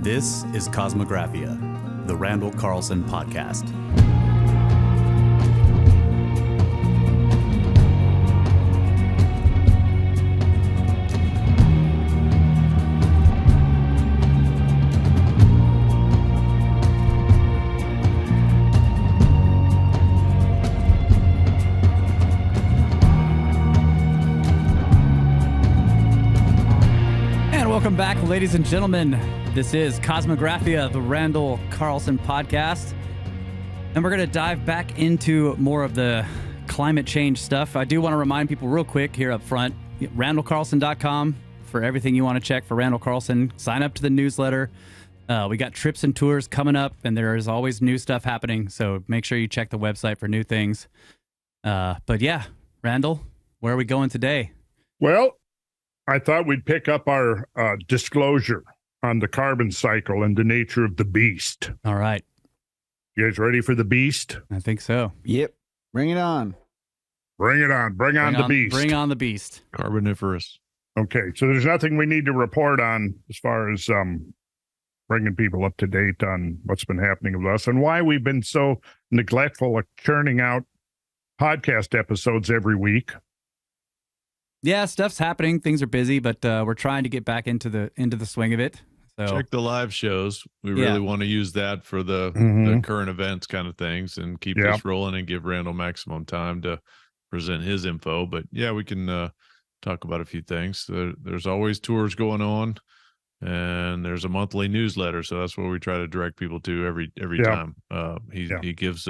This is Kosmographia, the Randall Carlson podcast. Welcome back, ladies and gentlemen. This is Kosmographia, the Randall Carlson podcast. And we're going to dive back into more of the climate change stuff. I do want to remind people real quick here up front, randallcarlson.com for everything you want to check for Randall Carlson. Sign up to the newsletter. We got trips and tours coming up, and there is always new stuff happening. So make sure you check the website for new things. But yeah, Randall, where are we going today? Well, I thought we'd pick up our disclosure on the carbon cycle and the nature of the beast. All right. You guys ready for the beast? I think so. Yep. Bring it on. Bring it on. Bring on the beast. Bring on the beast. Carboniferous. Okay, so there's nothing we need to report on as far as bringing people up to date on what's been happening with us and why we've been so neglectful of churning out podcast episodes every week. Yeah, stuff's happening. Things are busy, but we're trying to get back into the swing of it. So check the live shows. We really want to use that for the current events kind of things and keep this rolling and give Randall maximum time to present his info. But yeah, we can talk about a few things. There's always tours going on, and there's a monthly newsletter. So that's what we try to direct people to every time. He gives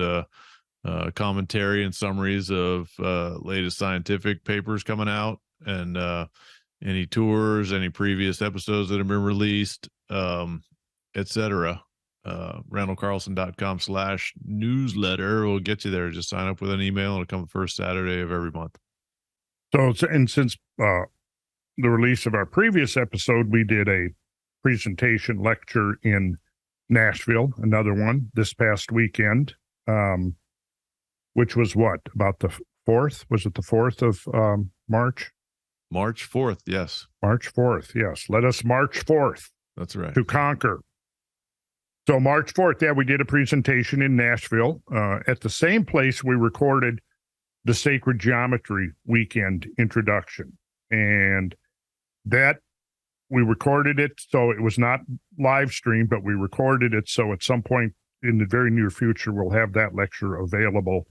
commentary and summaries of latest scientific papers coming out, and any tours, any previous episodes that have been released, etc. randallcarlson.com/newsletter will get you there. Just sign up with an email, and it'll come the first Saturday of every month. So, and since the release of our previous episode, we did a presentation lecture in Nashville, another one this past weekend, which was what, about the 4th? Was it the 4th of March? March 4th, yes. March 4th, yes. Let us march forth. That's right. To conquer. So March 4th, we did a presentation in Nashville. At the same place we recorded the Sacred Geometry Weekend introduction. And that, we recorded it, so it was not live streamed, but we recorded it, so at some point in the very near future, we'll have that lecture available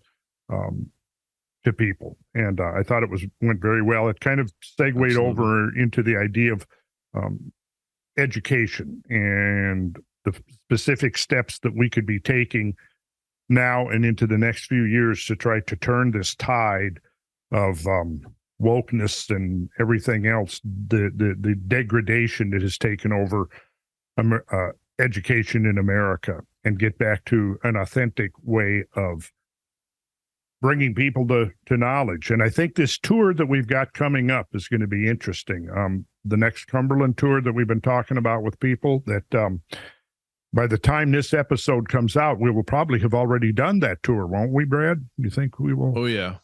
to people. And I thought it went very well. It kind of segued over into the idea of education and the specific steps that we could be taking now and into the next few years to try to turn this tide of wokeness and everything else, the degradation that has taken over education in America, and get back to an authentic way of bringing people to knowledge. And I think this tour that we've got coming up is going to be interesting. The next Cumberland tour that we've been talking about with people, that by the time this episode comes out, we will probably have already done that tour, won't we, Brad? You think we will? Oh, yeah.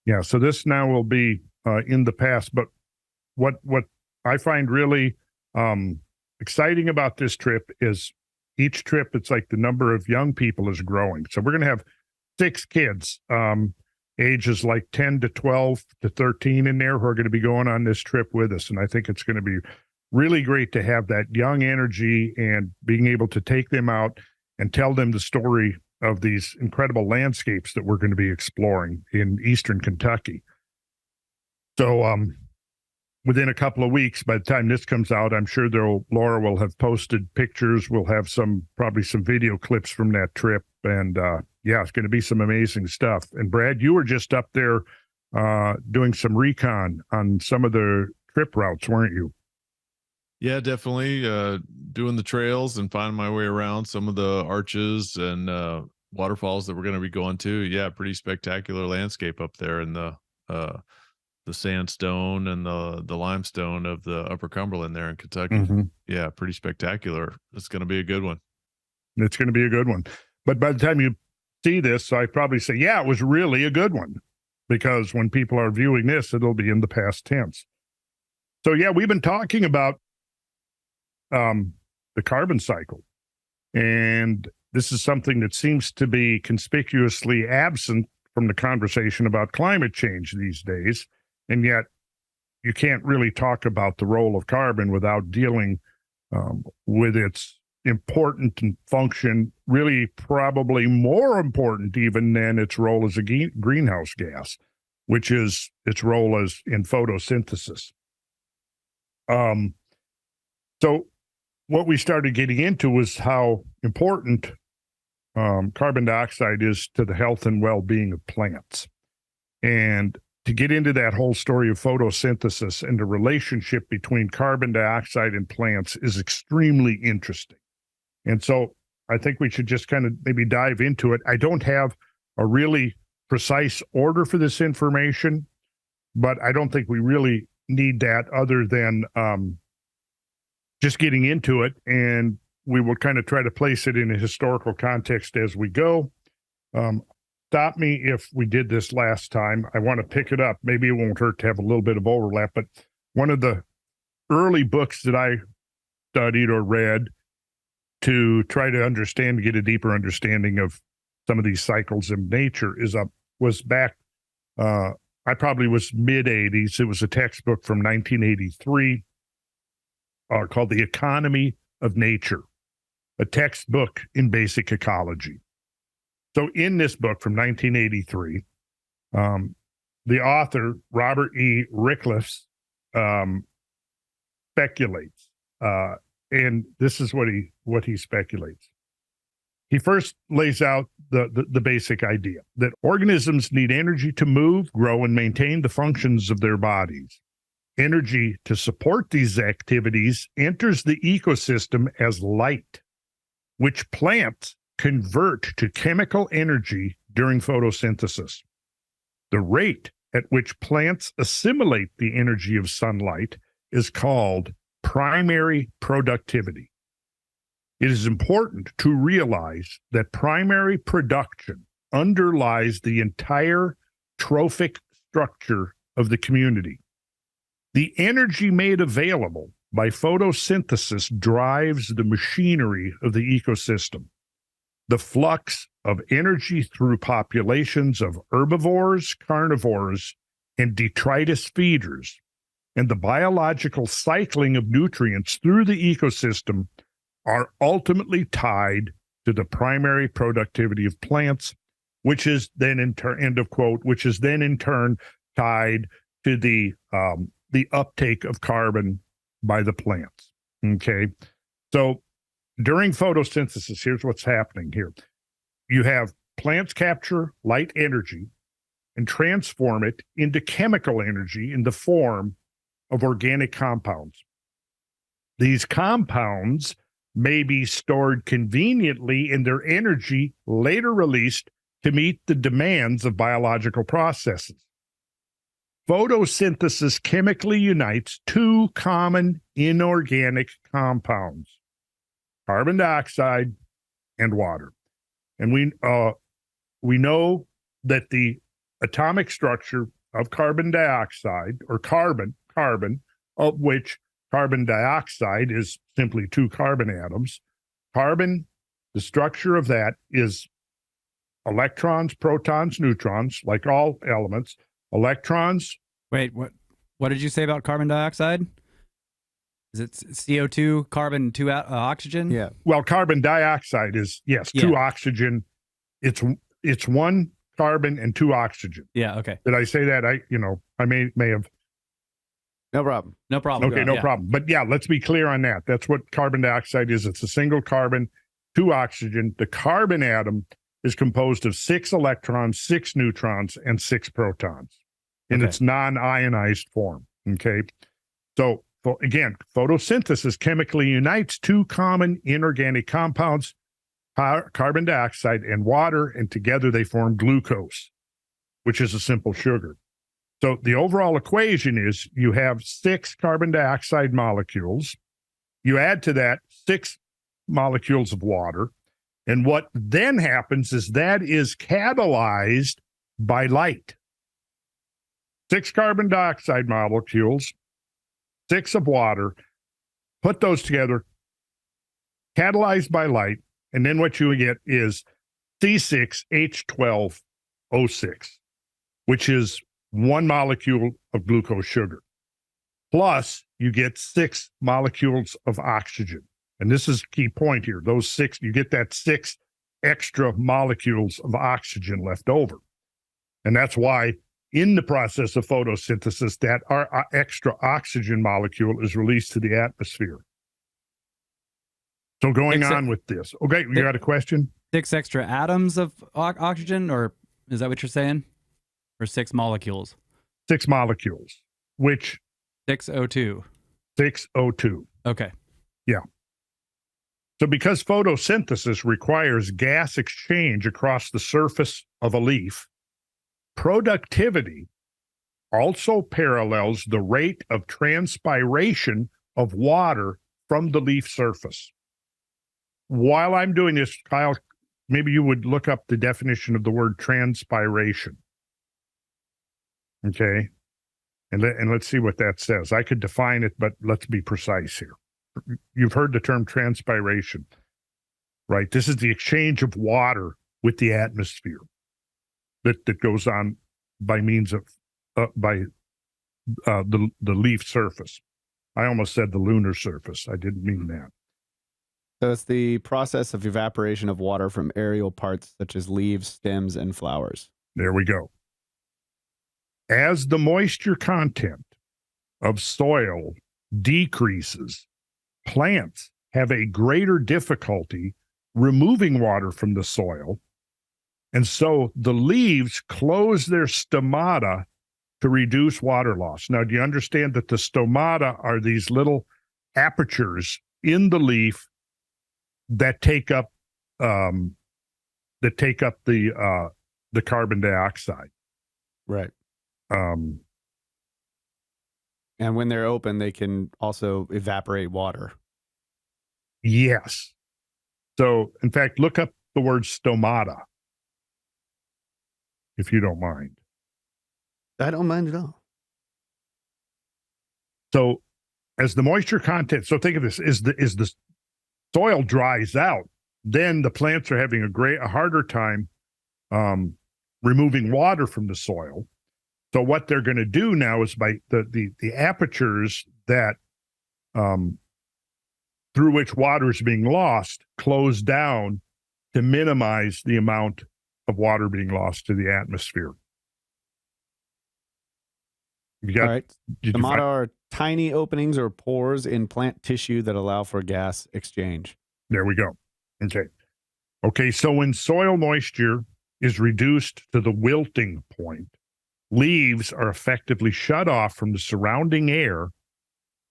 Yeah, so this now will be in the past. But what I find really exciting about this trip is each trip, it's like the number of young people is growing. So we're going to have 6 kids, ages like 10 to 12 to 13 in there, who are going to be going on this trip with us. And I think it's going to be really great to have that young energy and being able to take them out and tell them the story of these incredible landscapes that we're going to be exploring in eastern Kentucky. So within a couple of weeks, by the time this comes out, I'm sure Laura will have posted pictures. We'll have probably some video clips from that trip. And it's going to be some amazing stuff. And Brad, you were just up there doing some recon on some of the trip routes, weren't you? Yeah, definitely. Doing the trails and finding my way around some of the arches and waterfalls that we're going to be going to. Yeah, pretty spectacular landscape up there in the sandstone and the limestone of the Upper Cumberland there in Kentucky. Mm-hmm. Yeah, pretty spectacular. It's going to be a good one. It's going to be a good one. But by the time you see this, I probably say, yeah, it was really a good one, because when people are viewing this, it'll be in the past tense. So yeah, we've been talking about the the carbon cycle. And this is something that seems to be conspicuously absent from the conversation about climate change these days. And yet you can't really talk about the role of carbon without dealing with its important function, really probably more important even than its role as a greenhouse gas, which is its role as in photosynthesis. So what we started getting into was how important carbon dioxide is to the health and well-being of plants. And to get into that whole story of photosynthesis and the relationship between carbon dioxide and plants is extremely interesting. And so I think we should just kind of maybe dive into it. I don't have a really precise order for this information, but I don't think we really need that other than just getting into it. And we will kind of try to place it in a historical context as we go. Stop me if we did this last time. I want to pick it up. Maybe it won't hurt to have a little bit of overlap, but one of the early books that I studied or read to try to understand, get a deeper understanding of some of these cycles in nature was back, I probably was mid-'80s. It was a textbook from 1983 called The Economy of Nature, a textbook in basic ecology. So in this book from 1983, the author, Robert E. Ricklefs, speculates, and this is what he speculates. He first lays out the basic idea that organisms need energy to move, grow, and maintain the functions of their bodies. Energy to support these activities enters the ecosystem as light, which plants convert to chemical energy during photosynthesis. The rate at which plants assimilate the energy of sunlight is called primary productivity. It is important to realize that primary production underlies the entire trophic structure of the community. The energy made available by photosynthesis drives the machinery of the ecosystem. The flux of energy through populations of herbivores, carnivores, and detritus feeders, and the biological cycling of nutrients through the ecosystem are ultimately tied to the primary productivity of plants, which is then in turn, end of quote, which is then in turn tied to the uptake of carbon by the plants. Okay, so during photosynthesis, here's what's happening here. You have plants capture light energy and transform it into chemical energy in the form of organic compounds. These compounds may be stored conveniently in their energy later released to meet the demands of biological processes. Photosynthesis chemically unites two common inorganic compounds, carbon dioxide and water. And we know that the atomic structure of carbon dioxide, or carbon, of which carbon dioxide is simply two carbon atoms. Carbon, the structure of that is electrons, protons, neutrons, like all elements. Electrons. Wait, what did you say about carbon dioxide? Is it CO2, carbon, two oxygen? Yeah. Well, carbon dioxide is, yes, two oxygen. It's one carbon and two oxygen. Yeah, okay. Did I say that? I may have. No problem. No problem. Okay, no problem. But yeah, let's be clear on that. That's what carbon dioxide is. It's a single carbon, two oxygen. The carbon atom is composed of 6 electrons, 6 neutrons, and 6 protons in its non-ionized form. Okay. So again, photosynthesis chemically unites two common inorganic compounds, carbon dioxide and water, and together they form glucose, which is a simple sugar. So the overall equation is you have 6 carbon dioxide molecules. You add to that 6 molecules of water. And what then happens is that is catalyzed by light. 6 carbon dioxide molecules, 6 of water, put those together, catalyzed by light, and then what you get is C6H12O6, which is one molecule of glucose sugar. Plus, you get 6 molecules of oxygen. And this is a key point here. Those 6, you get that 6 extra molecules of oxygen left over. And that's why in the process of photosynthesis, that our extra oxygen molecule is released to the atmosphere. So going on with this. Okay, you got a question? 6 extra atoms of oxygen, or is that what you're saying? Or 6 molecules? 6 molecules, which... 6O2. 6O2. Okay. Yeah. So because photosynthesis requires gas exchange across the surface of a leaf, productivity also parallels the rate of transpiration of water from the leaf surface. While I'm doing this, Kyle, maybe you would look up the definition of the word transpiration. Okay. And let's see what that says. I could define it, but let's be precise here. You've heard the term transpiration, right? This is the exchange of water with the atmosphere that goes on by means of the leaf surface. I almost said the lunar surface. I didn't mean that. So it's the process of evaporation of water from aerial parts such as leaves, stems, and flowers. There we go. As the moisture content of soil decreases, plants have a greater difficulty removing water from the soil, and so the leaves close their stomata to reduce water loss. Now, do you understand that the stomata are these little apertures in the leaf that take up the carbon dioxide? Right. And when they're open, they can also evaporate water. Yes. So, in fact, look up the word stomata, if you don't mind. I don't mind at all. So, as the moisture content, so think of this: is the soil dries out, then the plants are having a harder time removing water from the soil. So what they're going to do now is by the apertures that through which water is being lost close down to minimize the amount of water being lost to the atmosphere. All right. Stomata are tiny openings or pores in plant tissue that allow for gas exchange. There we go. Okay, so when soil moisture is reduced to the wilting point, leaves are effectively shut off from the surrounding air,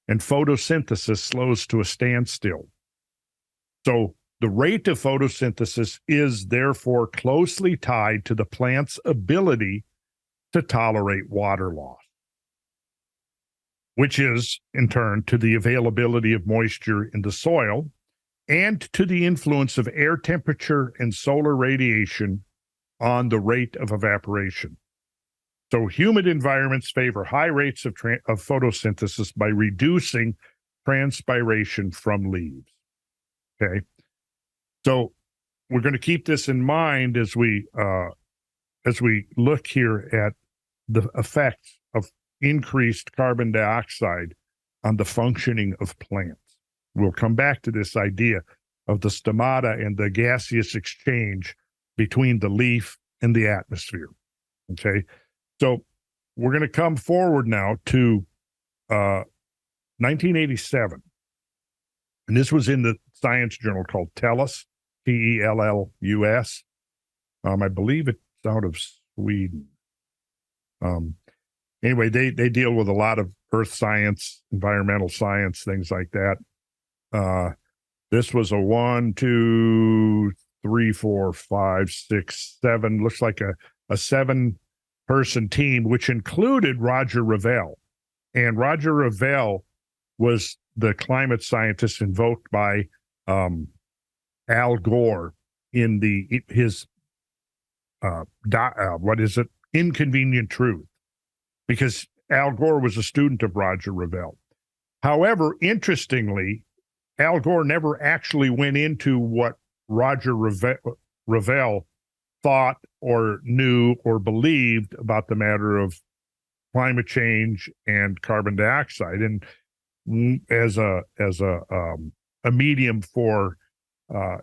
and photosynthesis slows to a standstill. So the rate of photosynthesis is therefore closely tied to the plant's ability to tolerate water loss, which is, in turn, to the availability of moisture in the soil and to the influence of air temperature and solar radiation on the rate of evaporation. So humid environments favor high rates of photosynthesis by reducing transpiration from leaves. Okay, so we're going to keep this in mind as we look here at the effects of increased carbon dioxide on the functioning of plants. We'll come back to this idea of the stomata and the gaseous exchange between the leaf and the atmosphere. Okay. So we're going to come forward now to 1987. And this was in the science journal called Tellus, Tellus. I believe it's out of Sweden. Anyway, they deal with a lot of earth science, environmental science, things like that. This was a 1, 2, 3, 4, 5, 6, 7, looks like a 7-person team, which included Roger Revelle. And Roger Revelle was the climate scientist invoked by Al Gore in his Inconvenient Truth, because Al Gore was a student of Roger Revelle. However, interestingly, Al Gore never actually went into what Roger Revelle thought or knew or believed about the matter of climate change and carbon dioxide, and as a medium for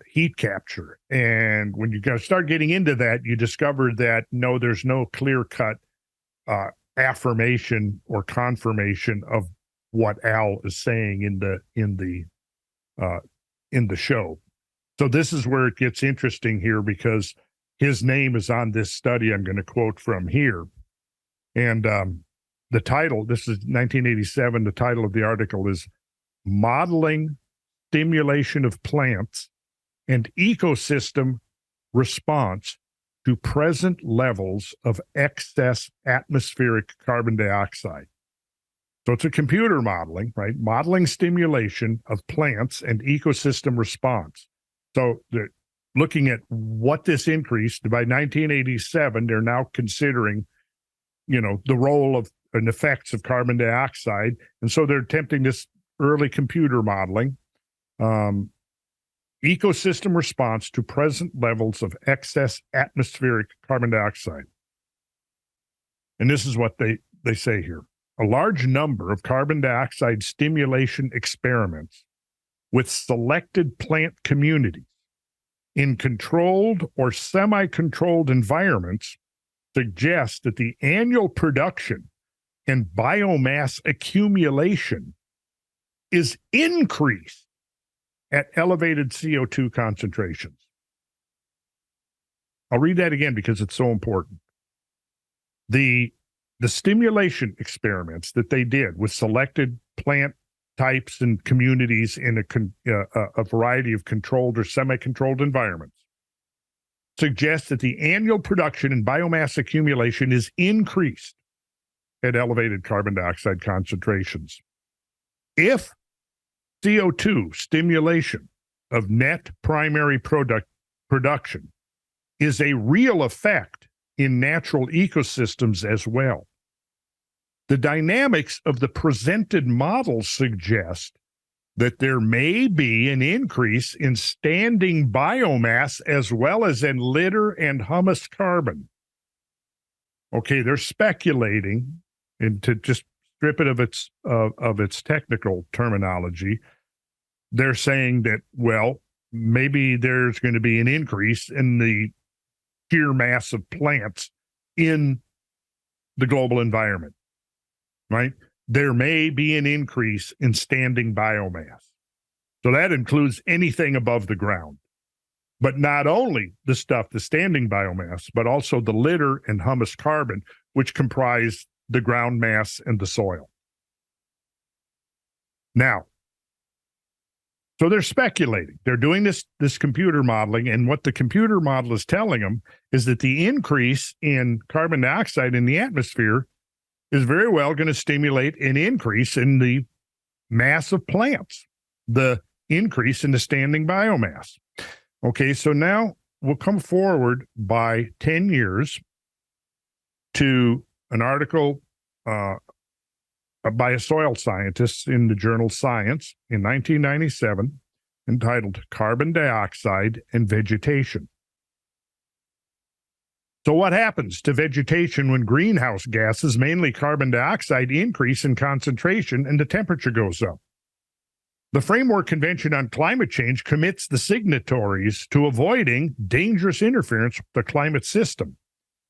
heat capture. And when you start getting into that, you discover that no, there's no clear-cut affirmation or confirmation of what Al is saying in the show. So this is where it gets interesting here, because his name is on this study I'm going to quote from here. And the title, this is 1987, the title of the article is Modeling Stimulation of Plants and Ecosystem Response to Present Levels of Excess Atmospheric Carbon Dioxide. So it's a computer modeling, right? Modeling stimulation of plants and ecosystem response. So they're looking at what this increased. By 1987, they're now considering, the role of and effects of carbon dioxide. And so they're attempting this early computer modeling. Ecosystem response to present levels of excess atmospheric carbon dioxide. And this is what they say here. A large number of carbon dioxide stimulation experiments with selected plant communities in controlled or semi-controlled environments suggest that the annual production and biomass accumulation is increased at elevated CO2 concentrations. I'll read that again because it's so important. The stimulation experiments that they did with selected plant types and communities in a variety of controlled or semi-controlled environments suggest that the annual production and biomass accumulation is increased at elevated carbon dioxide concentrations. If CO2 stimulation of net primary production is a real effect in natural ecosystems as well, the dynamics of the presented models suggest that there may be an increase in standing biomass as well as in litter and humus carbon. Okay, they're speculating, and to just strip it of its technical terminology, they're saying that, well, maybe there's going to be an increase in the sheer mass of plants in the global environment, right? There may be an increase in standing biomass. So that includes anything above the ground. But not only the standing biomass, but also the litter and humus carbon, which comprise the ground mass and the soil. Now, so they're speculating. They're doing this computer modeling, and what the computer model is telling them is that the increase in carbon dioxide in the atmosphere is very well going to stimulate an increase in the mass of plants, the increase in the standing biomass. Okay, so now we'll come forward by 10 years to an article by a soil scientist in the journal Science in 1997 entitled Carbon Dioxide and Vegetation. So what happens to vegetation when greenhouse gases, mainly carbon dioxide, increase in concentration and the temperature goes up? The Framework Convention on Climate Change commits the signatories to avoiding dangerous interference with the climate system,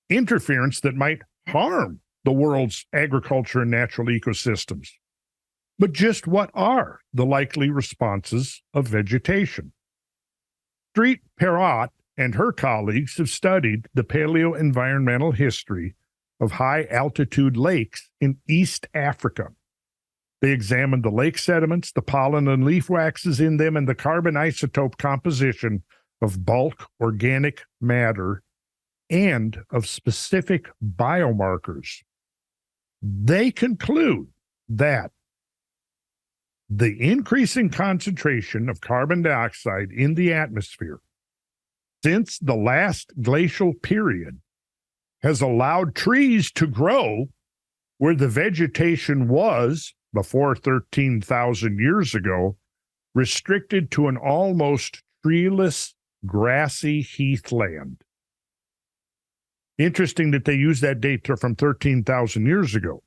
interference that might harm the world's agriculture and natural ecosystems. But just what are the likely responses of vegetation? Street Perrott and her colleagues have studied the paleo-environmental history of high-altitude lakes in East Africa. They examined the lake sediments, the pollen and leaf waxes in them, and the carbon isotope composition of bulk organic matter and of specific biomarkers. They conclude that the increasing concentration of carbon dioxide in the atmosphere since the last glacial period has allowed trees to grow where the vegetation was before 13,000 years ago restricted to an almost treeless, grassy heathland. Interesting that they use that date from 13,000 years ago,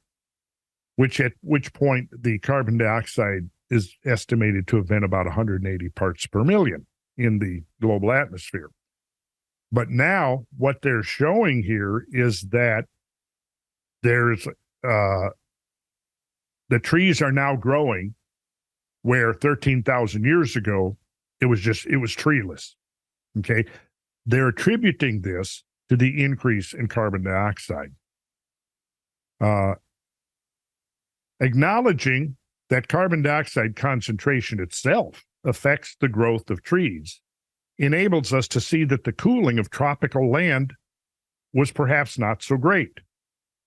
at which point the carbon dioxide is estimated to have been about 180 parts per million in the global atmosphere. But now what they're showing here is that there's the trees are now growing where 13,000 years ago it was treeless. Okay. They're attributing this to the increase in carbon dioxide. Acknowledging that carbon dioxide concentration itself affects the growth of trees enables us to see that the cooling of tropical land was perhaps not so great.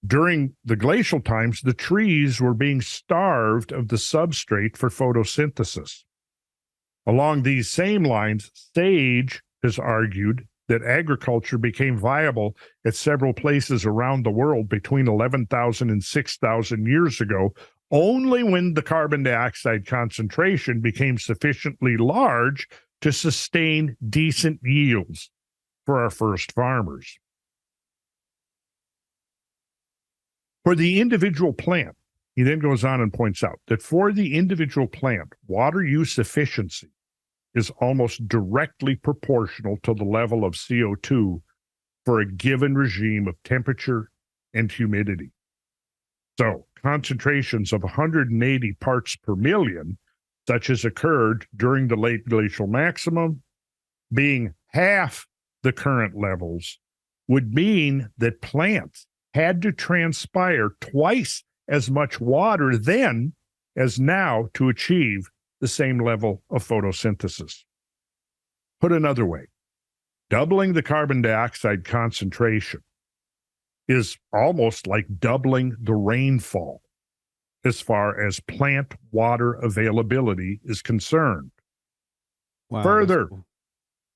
During the glacial times, the trees were being starved of the substrate for photosynthesis. Along these same lines, Sage has argued that agriculture became viable at several places around the world between 11,000 and 6,000 years ago, only when the carbon dioxide concentration became sufficiently large to sustain decent yields for our first farmers. For the individual plant, he then goes on and points out that for the individual plant, water use efficiency is almost directly proportional to the level of CO2 for a given regime of temperature and humidity. So concentrations of 180 parts per million, such as occurred during the late glacial maximum, being half the current levels, would mean that plants had to transpire twice as much water then as now to achieve the same level of photosynthesis. Put another way, doubling the carbon dioxide concentration is almost like doubling the rainfall as far as plant water availability is concerned. Wow, further, cool.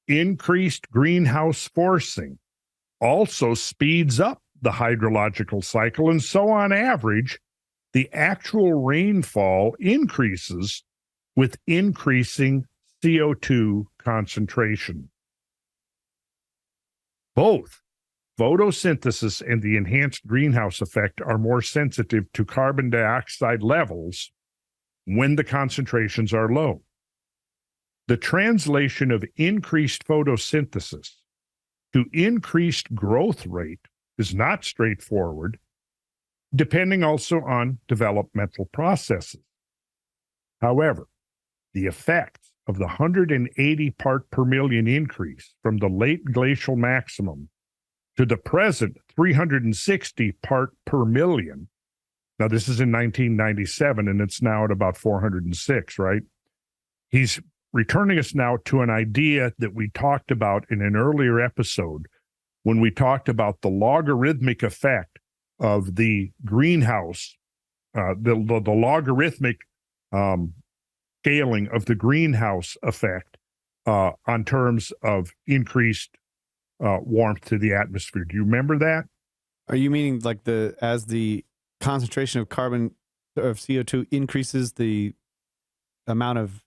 Increased greenhouse forcing also speeds up the hydrological cycle, and so on average, the actual rainfall increases with increasing CO2 concentration. Both photosynthesis and the enhanced greenhouse effect are more sensitive to carbon dioxide levels when the concentrations are low. The translation of increased photosynthesis to increased growth rate is not straightforward, depending also on developmental processes. However, the effects of the 180 part per million increase from the late glacial maximum to the present 360 part per million. Now, this is in 1997, and it's now at about 406, right? He's returning us now to an idea that we talked about in an earlier episode when we talked about the logarithmic effect of the greenhouse, the logarithmic scaling of the greenhouse effect on terms of increased warmth to the atmosphere. Do you remember that? Are you meaning like as the concentration of CO2 increases, the amount of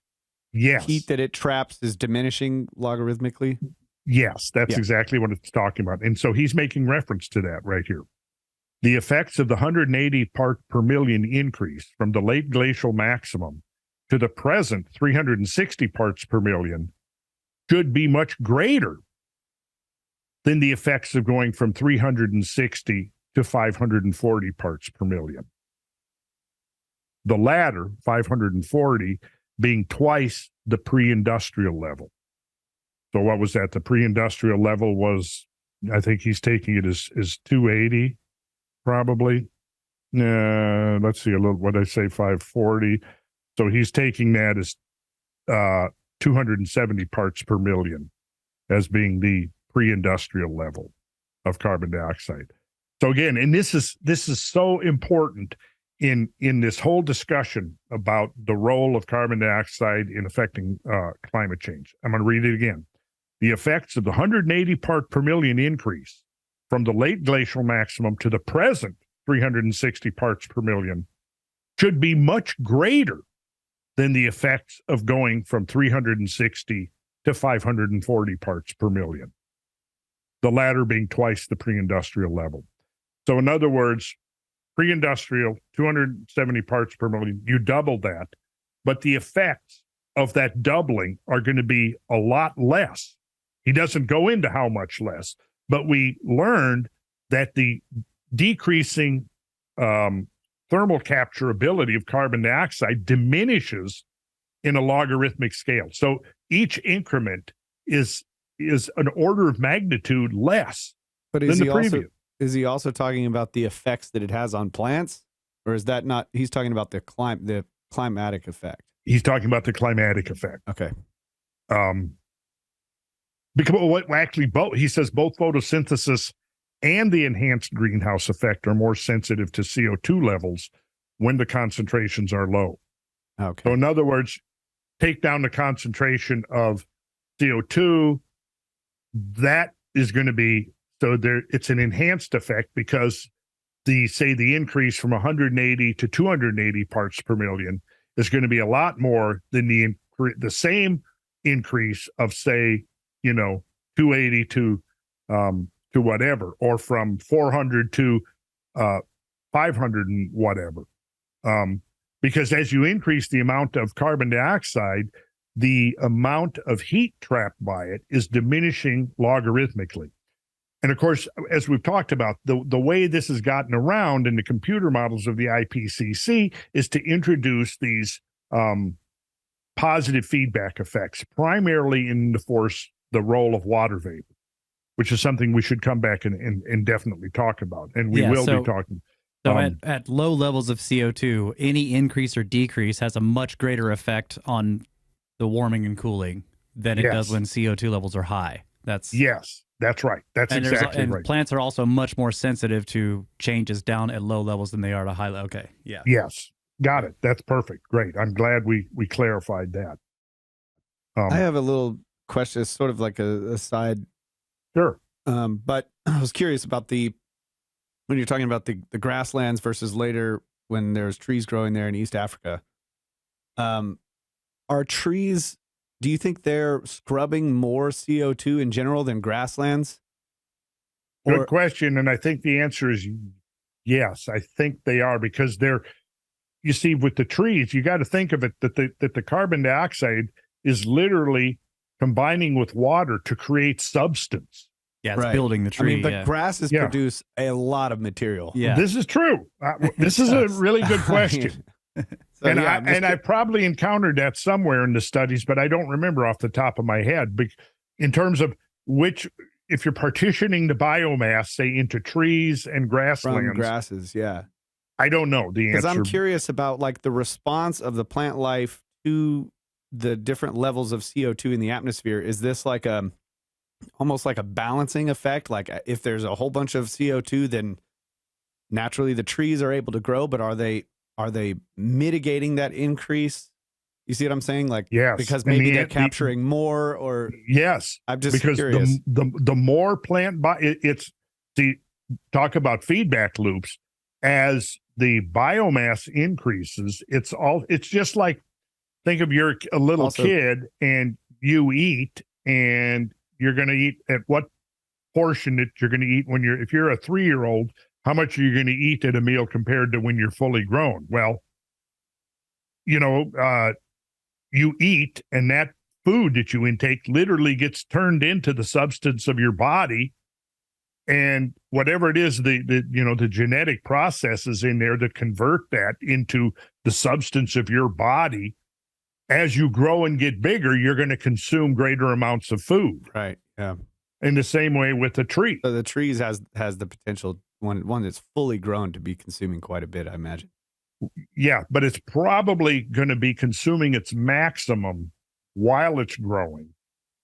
heat that it traps is diminishing logarithmically? Yes, that's exactly what it's talking about. And so he's making reference to that right here. The effects of the 180 part per million increase from the late glacial maximum to the present 360 parts per million should be much greater than the effects of going from 360 to 540 parts per million. The latter, 540, being twice the pre-industrial level. So what was that? The pre-industrial level was, I think he's taking it as 280, probably. Let's see, what did I say, 540? So he's taking that as 270 parts per million as being the pre-industrial level of carbon dioxide. So again, and this is so important in this whole discussion about the role of carbon dioxide in affecting climate change. I'm going to read it again. The effects of the 180 part per million increase from the late glacial maximum to the present 360 parts per million should be much greater than the effects of going from 360 to 540 parts per million. The latter being twice the pre-industrial level. So in other words, pre-industrial, 270 parts per million, you double that, but the effects of that doubling are going to be a lot less. He doesn't go into how much less, but we learned that the decreasing thermal capture ability of carbon dioxide diminishes in a logarithmic scale. So each increment is an order of magnitude less than the previous. Is he also talking about the effects that it has on plants, or is that not? He's talking about the climatic effect. He's talking about the climatic effect. Okay. Because actually both, he says both photosynthesis and the enhanced greenhouse effect are more sensitive to CO2 levels when the concentrations are low. Okay. So in other words, take down the concentration of CO2, that is going to be, so there, it's an enhanced effect because the increase from 180 to 280 parts per million is going to be a lot more than the same increase of, say, 280 to whatever, or from 400 to 500 and whatever. Because as you increase the amount of carbon dioxide, the amount of heat trapped by it is diminishing logarithmically. And of course, as we've talked about, the way this has gotten around in the computer models of the IPCC is to introduce these positive feedback effects, primarily in the role of water vapor, which is something we should come back and definitely talk about. And we will be talking. So at low levels of CO2, any increase or decrease has a much greater effect on the warming and cooling than it does when CO2 levels are high. Yes, that's right. That's exactly right. Plants are also much more sensitive to changes down at low levels than they are to high. Okay, yeah. Yes, got it. That's perfect. Great. I'm glad we clarified that. I have a little question, sort of like a side. Sure. But I was curious about when you're talking about the grasslands versus later when there's trees growing there in East Africa. Are trees, do you think they're scrubbing more CO2 in general than grasslands? Good question. And I think the answer is yes. I think they are, because you see, with the trees, you got to think of it that the carbon dioxide is literally combining with water to create substance. Yeah, it's building the tree. But grasses produce a lot of material. Yeah, this is true. This is a really good question. I probably encountered that somewhere in the studies, but I don't remember off the top of my head. But in terms of if you're partitioning the biomass, say, into trees and grasslands. From grasses, yeah. I don't know the answer. Because I'm curious about like the response of the plant life to the different levels of CO2 in the atmosphere. Is this like almost like a balancing effect? Like if there's a whole bunch of CO2, then naturally the trees are able to grow, but are they mitigating that increase? You see what I'm saying? Like, yes, because maybe they're capturing more, or yes, I'm just curious. The more plant talk about feedback loops. As the biomass increases, it's just like, think of you're a little kid and you eat, and you're going to eat at what portion that you're going to eat if you're a 3-year-old. How much are you going to eat at a meal compared to when you're fully grown? Well, you eat, and that food that you intake literally gets turned into the substance of your body, and whatever it is, the genetic processes in there that convert that into the substance of your body. As you grow and get bigger, you're going to consume greater amounts of food. Right. Yeah. In the same way with the tree. So the trees has the potential, one that's fully grown, to be consuming quite a bit, I imagine. Yeah, but it's probably going to be consuming its maximum while it's growing,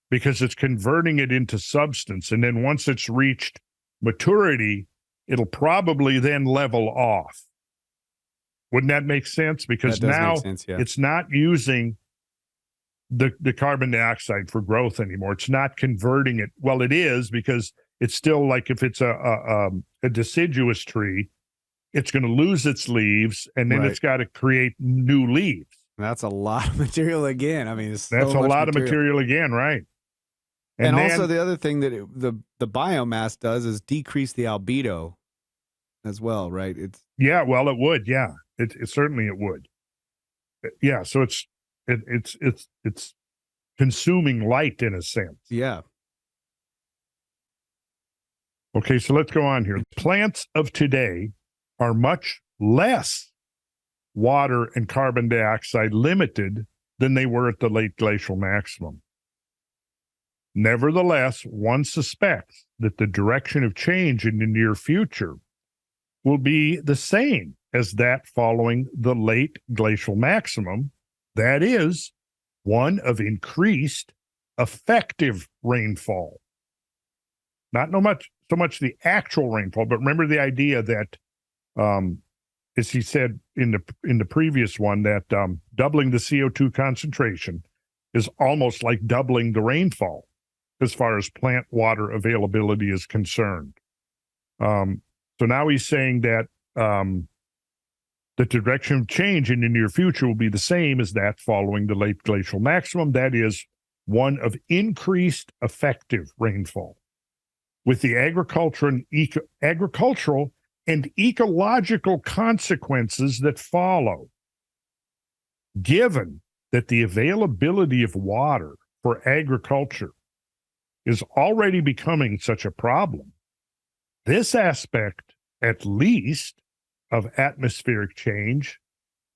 because it's converting it into substance. And then once it's reached maturity, it'll probably then level off. Wouldn't that make sense? Because now it's not using the carbon dioxide for growth anymore. It's not converting it. Well, it is, because it's still like, if it's a deciduous tree, it's going to lose its leaves, and then it's got to create new leaves. That's a lot of material again. I mean, that's a lot of material again, right? And then, also the other thing that the biomass does is decrease the albedo as well, right? It would. Yeah, it certainly it would. Yeah, so it's consuming light in a sense. Yeah. Okay, so let's go on here. Plants of today are much less water and carbon dioxide limited than they were at the late glacial maximum. Nevertheless, one suspects that the direction of change in the near future will be the same as that following the late glacial maximum. That is, one of increased effective rainfall. Not so much the actual rainfall, but remember the idea that, as he said in the previous one, that doubling the CO2 concentration is almost like doubling the rainfall as far as plant water availability is concerned. So now he's saying that the direction of change in the near future will be the same as that following the late glacial maximum. That is, one of increased effective rainfall, with the agricultural and ecological consequences that follow. Given that the availability of water for agriculture is already becoming such a problem, this aspect, at least, of atmospheric change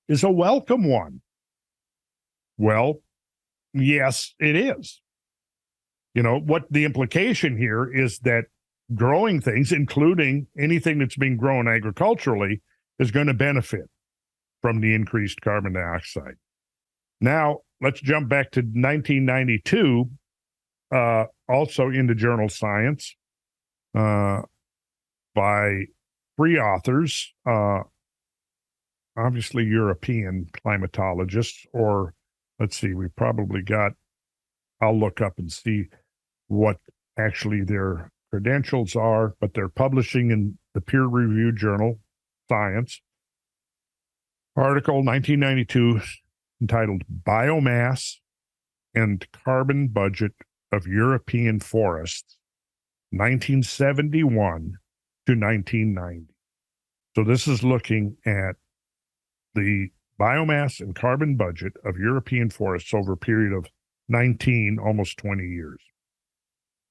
is a welcome one. Well, yes, it is. You know, what the implication here is that growing things, including anything that's being grown agriculturally, is going to benefit from the increased carbon dioxide. Now, let's jump back to 1992, also in the journal Science, by 3 authors, obviously European climatologists, or let's see, we probably got, I'll look up and see what actually their credentials are, but they're publishing in the peer-reviewed journal Science. Article 1992 entitled Biomass and Carbon Budget of European Forests, 1971 to 1990. So this is looking at the biomass and carbon budget of European forests over a period of 19, almost 20 years.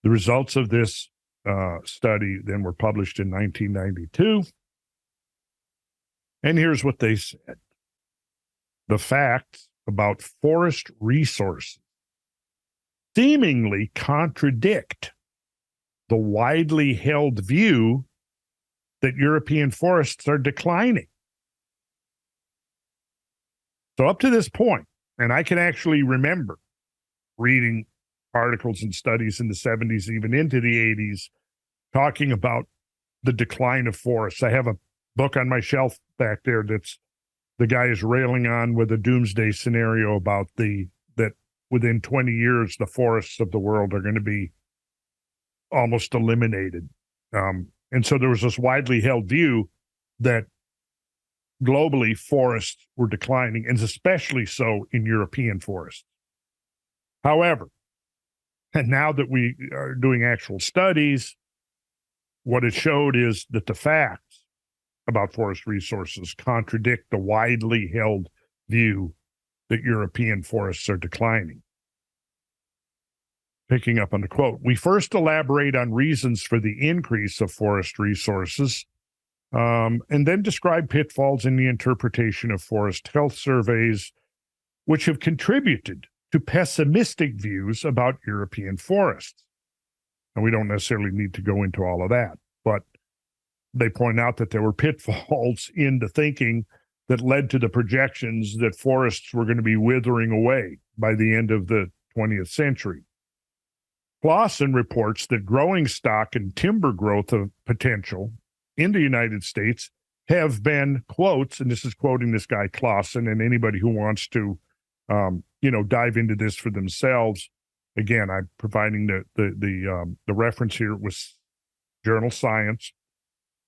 The results of this study then were published in 1992. And here's what they said. The facts about forest resources seemingly contradict the widely held view that European forests are declining. So up to this point, and I can actually remember reading articles and studies in the 70s, even into the 80s, talking about the decline of forests. I have a book on my shelf back there that's the guy is railing on with a doomsday scenario about that within 20 years, the forests of the world are going to be almost eliminated. And so there was this widely held view that globally forests were declining, and especially so in European forests. However, and now that we are doing actual studies, what it showed is that the facts about forest resources contradict the widely held view that European forests are declining. Picking up on the quote, we first elaborate on reasons for the increase of forest resources, and then describe pitfalls in the interpretation of forest health surveys, which have contributed to pessimistic views about European forests. And we don't necessarily need to go into all of that, but they point out that there were pitfalls in the thinking that led to the projections that forests were going to be withering away by the end of the 20th century. Clausen reports that growing stock and timber growth of potential in the United States have been, quotes, and this is quoting this guy Clausen, and anybody who wants to dive into this for themselves. Again, I'm providing the reference here. It was Journal Science.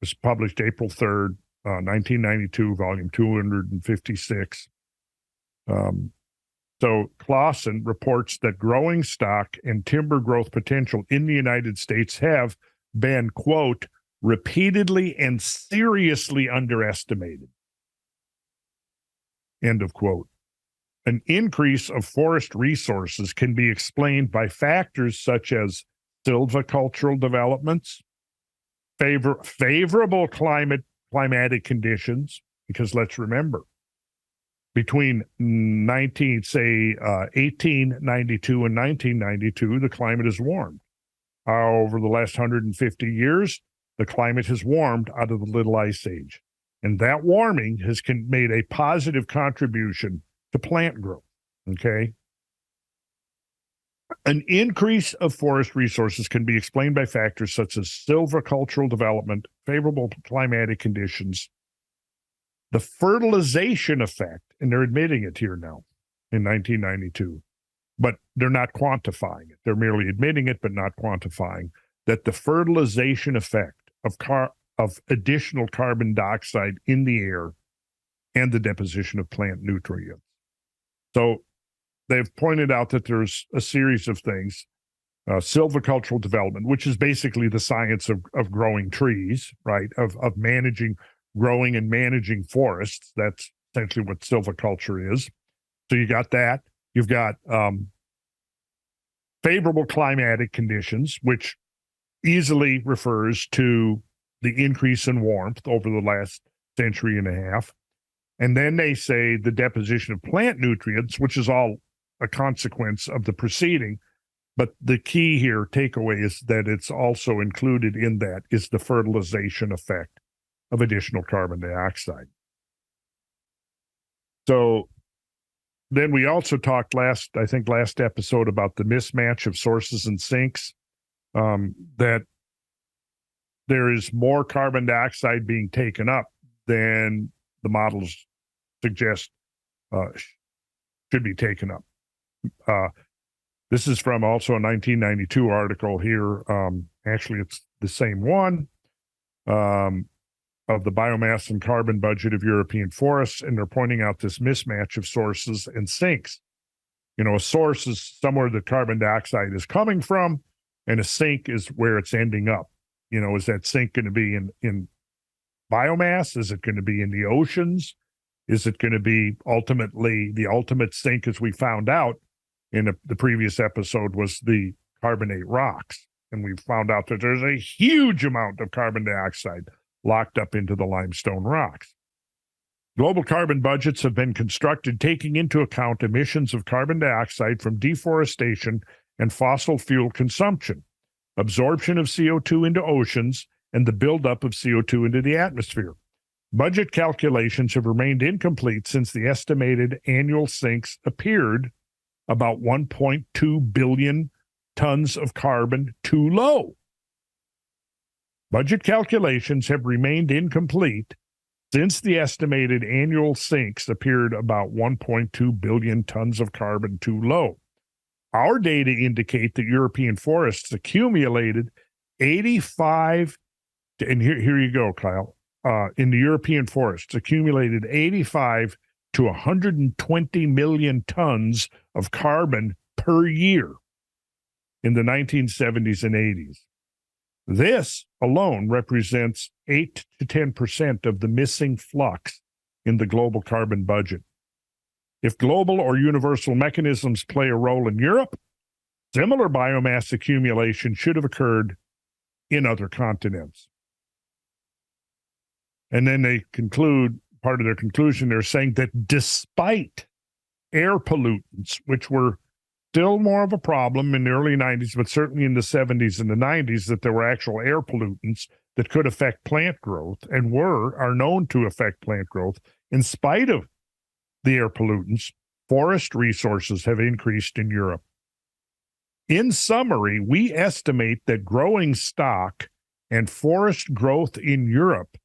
It was published April 3rd, 1992, volume 256. So Clausen reports that growing stock and timber growth potential in the United States have been, quote, repeatedly and seriously underestimated, end of quote. An increase of forest resources can be explained by factors such as silvicultural developments, favorable climatic conditions, because let's remember, between 1892 and 1992, the climate has warmed. Over the last 150 years, the climate has warmed out of the Little Ice Age. And that warming has made a positive contribution to plant growth, okay? An increase of forest resources can be explained by factors such as silvicultural development, favorable climatic conditions, the fertilization effect, and they're admitting it here now in 1992, but they're not quantifying it. They're merely admitting it, but not quantifying that the fertilization effect of additional carbon dioxide in the air and the deposition of plant nutrients. So they've pointed out that there's a series of things, silvicultural development, which is basically the science of growing trees, right? Of growing and managing forests. That's essentially what silviculture is. So you got that. You've got favorable climatic conditions, which easily refers to the increase in warmth over the last century and a half. And then they say the deposition of plant nutrients, which is all a consequence of the preceding. But the key here, takeaway, is that it's also included in that is the fertilization effect of additional carbon dioxide. So then we also talked last episode about the mismatch of sources and sinks, that there is more carbon dioxide being taken up than the models suggest should be taken up. This is from also a 1992 article here. Actually, it's the same one, of the biomass and carbon budget of European forests, and they're pointing out this mismatch of sources and sinks. You know, a source is somewhere the carbon dioxide is coming from, and a sink is where it's ending up. You know, is that sink going to be in biomass? Is it going to be in the oceans? Is it going to be ultimately the ultimate sink, as we found out in the previous episode, was the carbonate rocks? And we found out that there's a huge amount of carbon dioxide locked up into the limestone rocks. Global carbon budgets have been constructed taking into account emissions of carbon dioxide from deforestation and fossil fuel consumption, absorption of CO2 into oceans, and the buildup of CO2 into the atmosphere. Budget calculations have remained incomplete since the estimated annual sinks appeared about 1.2 billion tons of carbon too low. Budget calculations have remained incomplete since the estimated annual sinks appeared about 1.2 billion tons of carbon too low. Our data indicate that European forests accumulated 85, and here you go, Kyle, in the European forests, accumulated 85 to 120 million tons of carbon per year in the 1970s and 80s. This alone represents 8 to 10% of the missing flux in the global carbon budget. If global or universal mechanisms play a role in Europe, similar biomass accumulation should have occurred in other continents. And then they conclude, part of their conclusion, they're saying that despite air pollutants, which were still more of a problem in the early 90s, but certainly in the 70s and the 90s, that there were actual air pollutants that could affect plant growth and are known to affect plant growth. In spite of the air pollutants, forest resources have increased in Europe. In summary, we estimate that growing stock and forest growth in Europe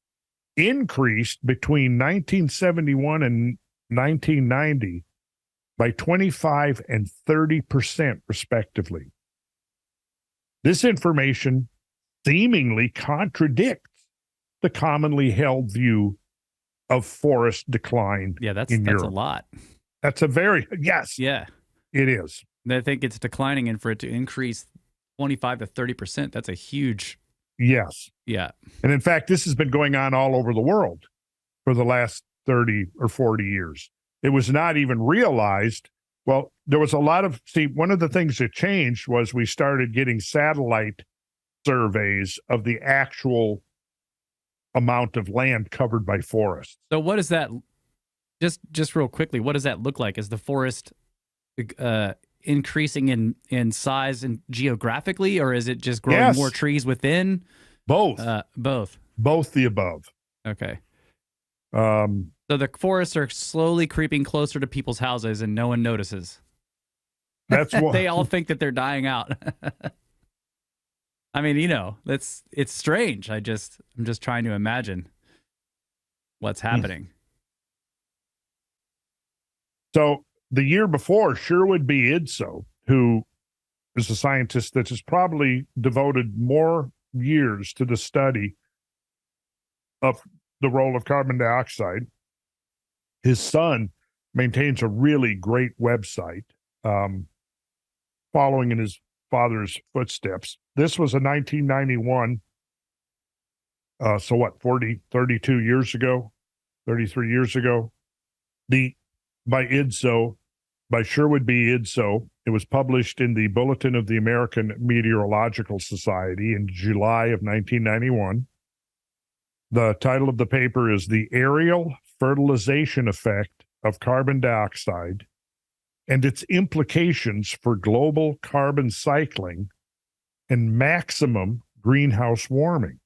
increased between 1971 and 1990 by 25 and 30%, respectively. This information seemingly contradicts the commonly held view of forest decline. Yeah, that's Europe. A lot. That's yes. Yeah. It is. And I think it's declining, and for it to increase 25 to 30%, that's a huge. Yes. Yeah. And in fact, this has been going on all over the world for the last 30 or 40 years. It was not even realized. Well, there was a lot of, one of the things that changed was we started getting satellite surveys of the actual amount of land covered by forests. So what is that? Just real quickly, what does that look like? Is the forest increasing in size and geographically, or is it just growing more trees within? Both. Both the above. Okay. So the forests are slowly creeping closer to people's houses, and no one notices. That's what they all think that they're dying out. I mean, it's strange. I'm just trying to imagine what's happening. So the year before, Sherwood B. Idso, who is a scientist that has probably devoted more years to the study of the role of carbon dioxide, his son maintains a really great website, following in his father's footsteps. This was a 1991, so what, 32 years ago, 33 years ago, by Sherwood B. Idso. It was published in the Bulletin of the American Meteorological Society in July of 1991. The title of the paper is The Aerial Fertilization Effect of Carbon Dioxide and Its Implications for Global Carbon Cycling and Maximum Greenhouse Warming.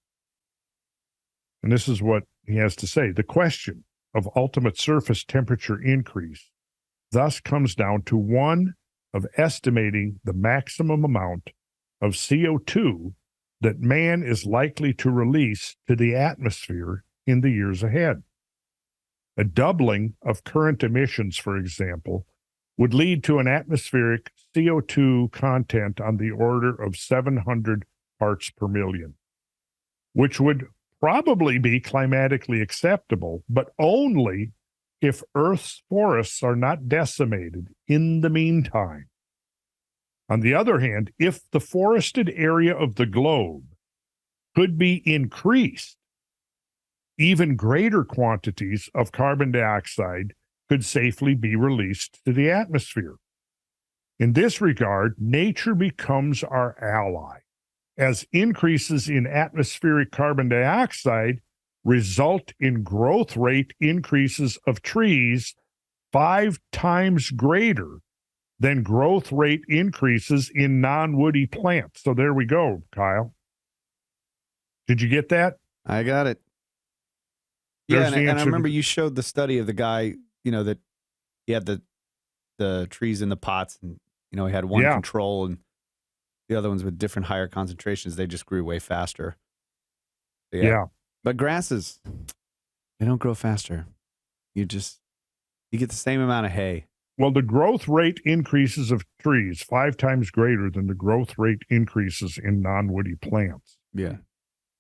And this is what he has to say. The question of ultimate surface temperature increase thus comes down to one of estimating the maximum amount of CO2 that man is likely to release to the atmosphere in the years ahead. A doubling of current emissions, for example, would lead to an atmospheric CO2 content on the order of 700 parts per million, which would probably be climatically acceptable, but only if Earth's forests are not decimated in the meantime. On the other hand, if the forested area of the globe could be increased, even greater quantities of carbon dioxide could safely be released to the atmosphere. In this regard, nature becomes our ally, as increases in atmospheric carbon dioxide result in growth rate increases of trees 5 times greater than growth rate increases in non-woody plants. So there we go, Kyle. Did you get that? I got it. Yeah, and I remember you showed the study of the guy, that he had the trees in the pots, and he had one control and the other ones with different higher concentrations. They just grew way faster. Yeah. But grasses, they don't grow faster. You get the same amount of hay. Well, the growth rate increases of trees 5 times greater than the growth rate increases in non-woody plants. Yeah.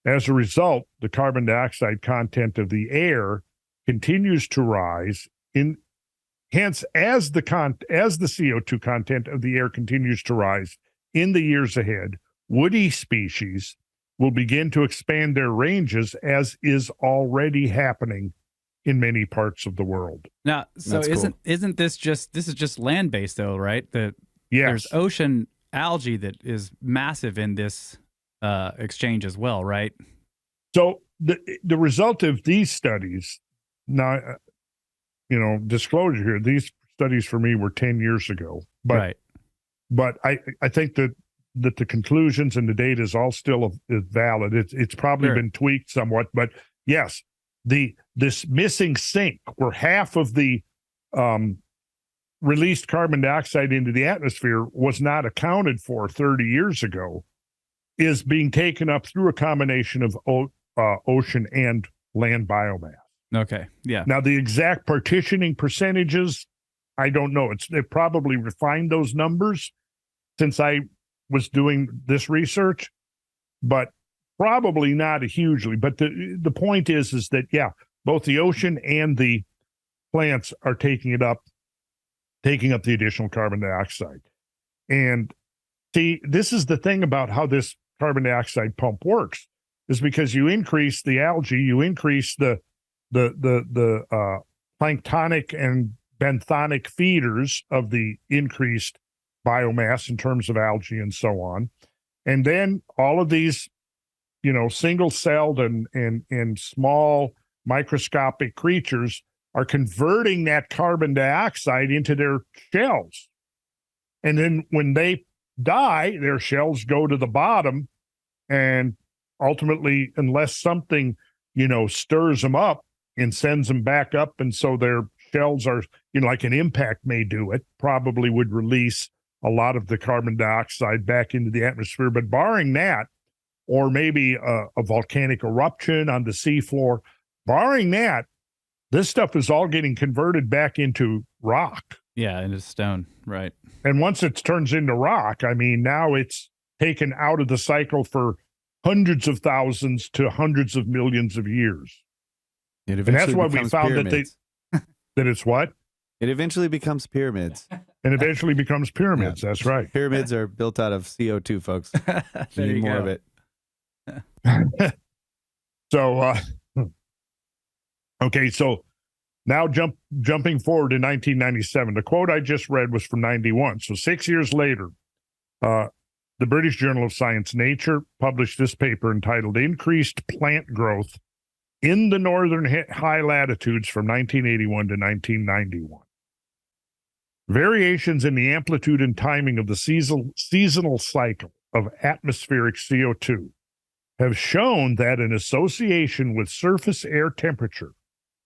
As a result, the carbon dioxide content of the air continues to rise. Hence, as the CO2 content of the air continues to rise in the years ahead, woody species will begin to expand their ranges, as is already happening in many parts of the world. Now, so isn't this is just land-based though, right? Yes. There's ocean algae that is massive in this exchange as well, right? So the result of these studies, now, disclosure here, these studies for me were 10 years ago, but I think that the conclusions and the data is all still valid. It's probably been tweaked somewhat, but yes, this missing sink where half of the released carbon dioxide into the atmosphere was not accounted for 30 years ago is being taken up through a combination of ocean and land biomass. Okay. Yeah. Now, the exact partitioning percentages, I don't know. They probably refined those numbers since I was doing this research, but probably not hugely. But the point is that, both the ocean and the plants are taking it up taking up the additional carbon dioxide. And see, this is the thing about how this carbon dioxide pump works, is because you increase the algae, you increase the planktonic and benthonic feeders of the increased biomass in terms of algae and so on. And then all of these, single-celled and small microscopic creatures are converting that carbon dioxide into their shells. And then when they die, their shells go to the bottom, and ultimately, unless something, stirs them up and sends them back up, and so their shells are, like an impact may do it, probably would release a lot of the carbon dioxide back into the atmosphere. But barring that, or maybe a volcanic eruption on the seafloor, barring that, this stuff is all getting converted back into rock. Yeah, into stone, right. And once it turns into rock, now it's taken out of the cycle for hundreds of thousands to hundreds of millions of years. And that's why we found pyramids. that it's what? It eventually becomes pyramids. And eventually becomes pyramids. Yeah. That's right. Pyramids are built out of CO2, folks. Need more of it. So, okay, so now jumping forward to 1997. The quote I just read was from 91. So 6 years later, the British Journal of Science Nature published this paper entitled Increased Plant Growth in the Northern High Latitudes from 1981 to 1991. Variations in the amplitude and timing of the seasonal cycle of atmospheric CO2 have shown that an association with surface air temperature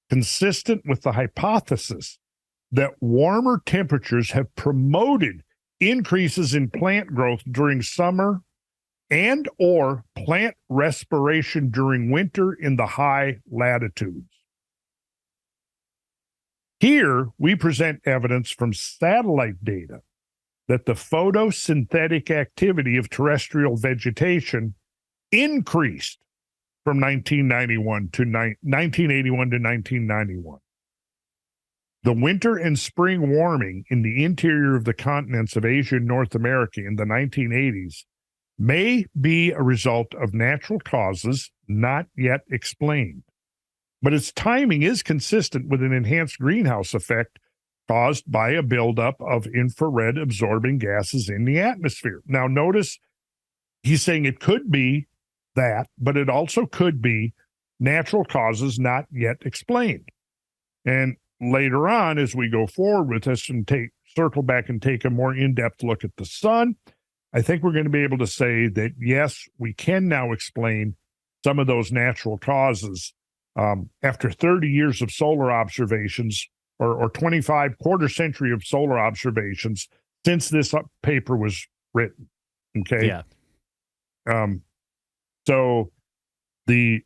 consistent with the hypothesis that warmer temperatures have promoted increases in plant growth during summer and or plant respiration during winter in the high latitudes. Here, we present evidence from satellite data that the photosynthetic activity of terrestrial vegetation increased from 1981 to 1991. The winter and spring warming in the interior of the continents of Asia and North America in the 1980s may be a result of natural causes not yet explained, but its timing is consistent with an enhanced greenhouse effect caused by a buildup of infrared absorbing gases in the atmosphere. Now, notice he's saying it could be that, but it also could be natural causes not yet explained. And later on, as we go forward with this and circle back and take a more in-depth look at the sun, I think we're going to be able to say that, yes, we can now explain some of those natural causes after 30 years of solar observations or 25 quarter century of solar observations since this paper was written. Okay. Yeah. So the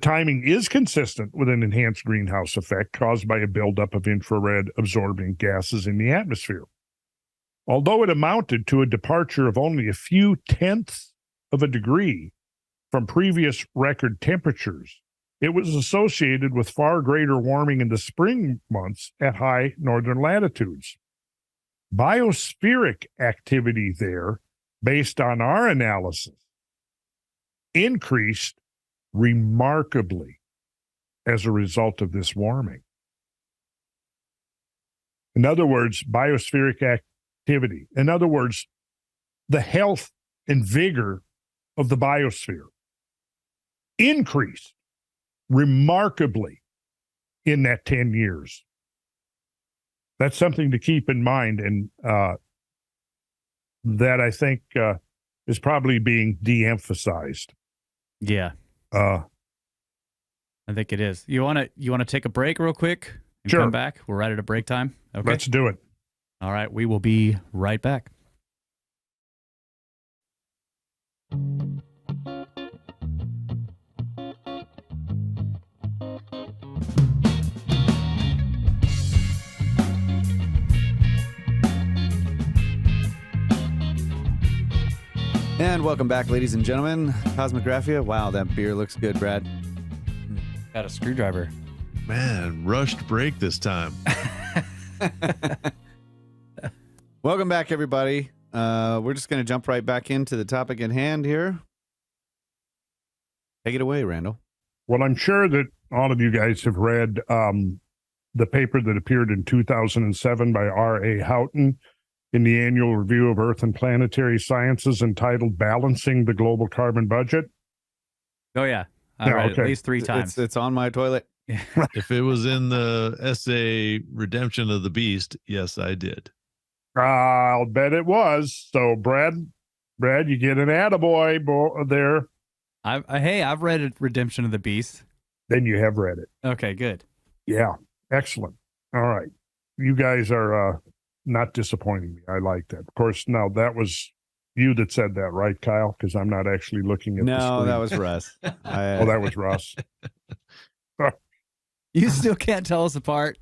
timing is consistent with an enhanced greenhouse effect caused by a buildup of infrared absorbing gases in the atmosphere. Although it amounted to a departure of only a few tenths of a degree from previous record temperatures, it was associated with far greater warming in the spring months at high northern latitudes. Biospheric activity there, based on our analysis, increased remarkably as a result of this warming. In other words, biospheric activity. In other words, the health and vigor of the biosphere increased remarkably in that 10 years. That's something to keep in mind, and that I think is probably being de-emphasized. Yeah. I think it is. You want to take a break real quick and Sure. come back? We're right at a break time. Okay. Let's do it. All right. We will be right back. And welcome back, ladies and gentlemen. Kosmographia. Wow, that beer looks good, Brad. Got a screwdriver. Man, rushed break this time. Welcome back, everybody. We're just going to jump right back into the topic at hand here. Take it away, Randall. Well, I'm sure that all of you guys have read the paper that appeared in 2007 by R.A. Houghton in the Annual Review of Earth and Planetary Sciences entitled Balancing the Global Carbon Budget. Oh, yeah. I read it at least 3 times. It's on my toilet. If it was in the essay Redemption of the Beast, yes, I did. I'll bet it was. So, Brad, you get an attaboy there. I've read Redemption of the Beast. Then you have read it. Okay, good. Yeah, excellent. All right. You guys are not disappointing me. I like that. Of course, now that was you that said that, right, Kyle? Because I'm not actually looking at the screen. No, that was Russ. Oh, that was Russ. You still can't tell us apart.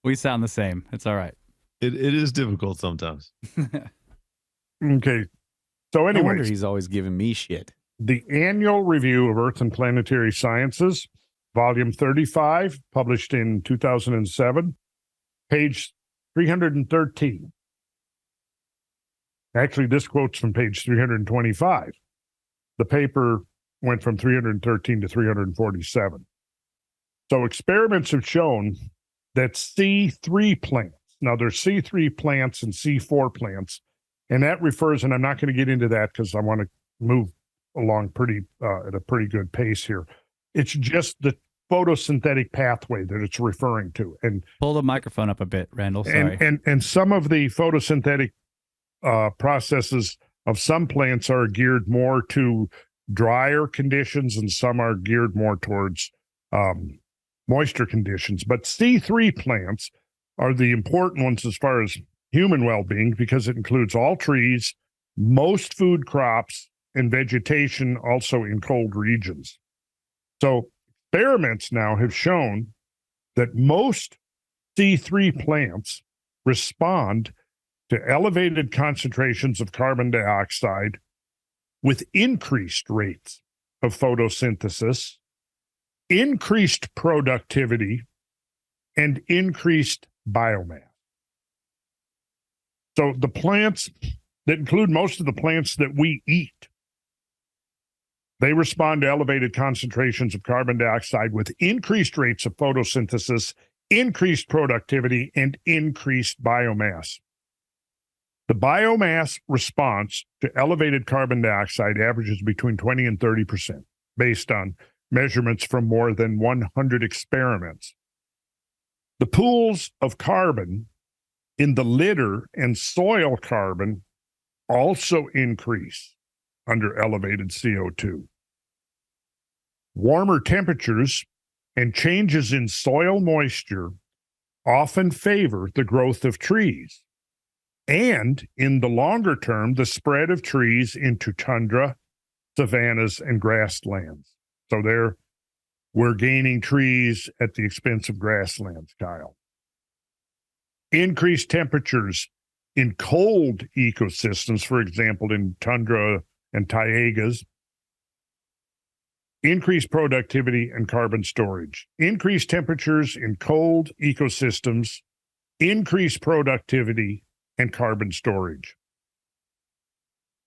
We sound the same. It's all right. It is difficult sometimes. Okay. So No wonder anyways, he's always giving me shit. the Annual Review of Earth and Planetary Sciences, Volume 35, published in 2007, page 313. Actually, this quote's from page 325. The paper went from 313 to 347. So experiments have shown that C3 plants, now there's C3 plants and C4 plants, and that refers, and I'm not going to get into that because I want to move along at a pretty good pace here. It's just the photosynthetic pathway that it's referring to. And pull the microphone up a bit, Randall. Sorry. And some of the photosynthetic processes of some plants are geared more to drier conditions, and some are geared more towards moisture conditions. But C3 plants are the important ones as far as human well-being, because it includes all trees, most food crops, and vegetation also in cold regions. So experiments now have shown that most C3 plants respond to elevated concentrations of carbon dioxide with increased rates of photosynthesis, increased productivity, and increased biomass. So the plants that include most of the plants that we eat, they respond to elevated concentrations of carbon dioxide with increased rates of photosynthesis, increased productivity, and increased biomass. The biomass response to elevated carbon dioxide averages between 20 and 30% based on measurements from more than 100 experiments. The pools of carbon in the litter and soil carbon also increase under elevated CO2. Warmer temperatures and changes in soil moisture often favor the growth of trees, and in the longer term, the spread of trees into tundra, savannas, and grasslands. So we're gaining trees at the expense of grasslands, Kyle. Increased temperatures in cold ecosystems, for example, in tundra and taigas, increased productivity and carbon storage. Increased temperatures in cold ecosystems, increased productivity, and carbon storage.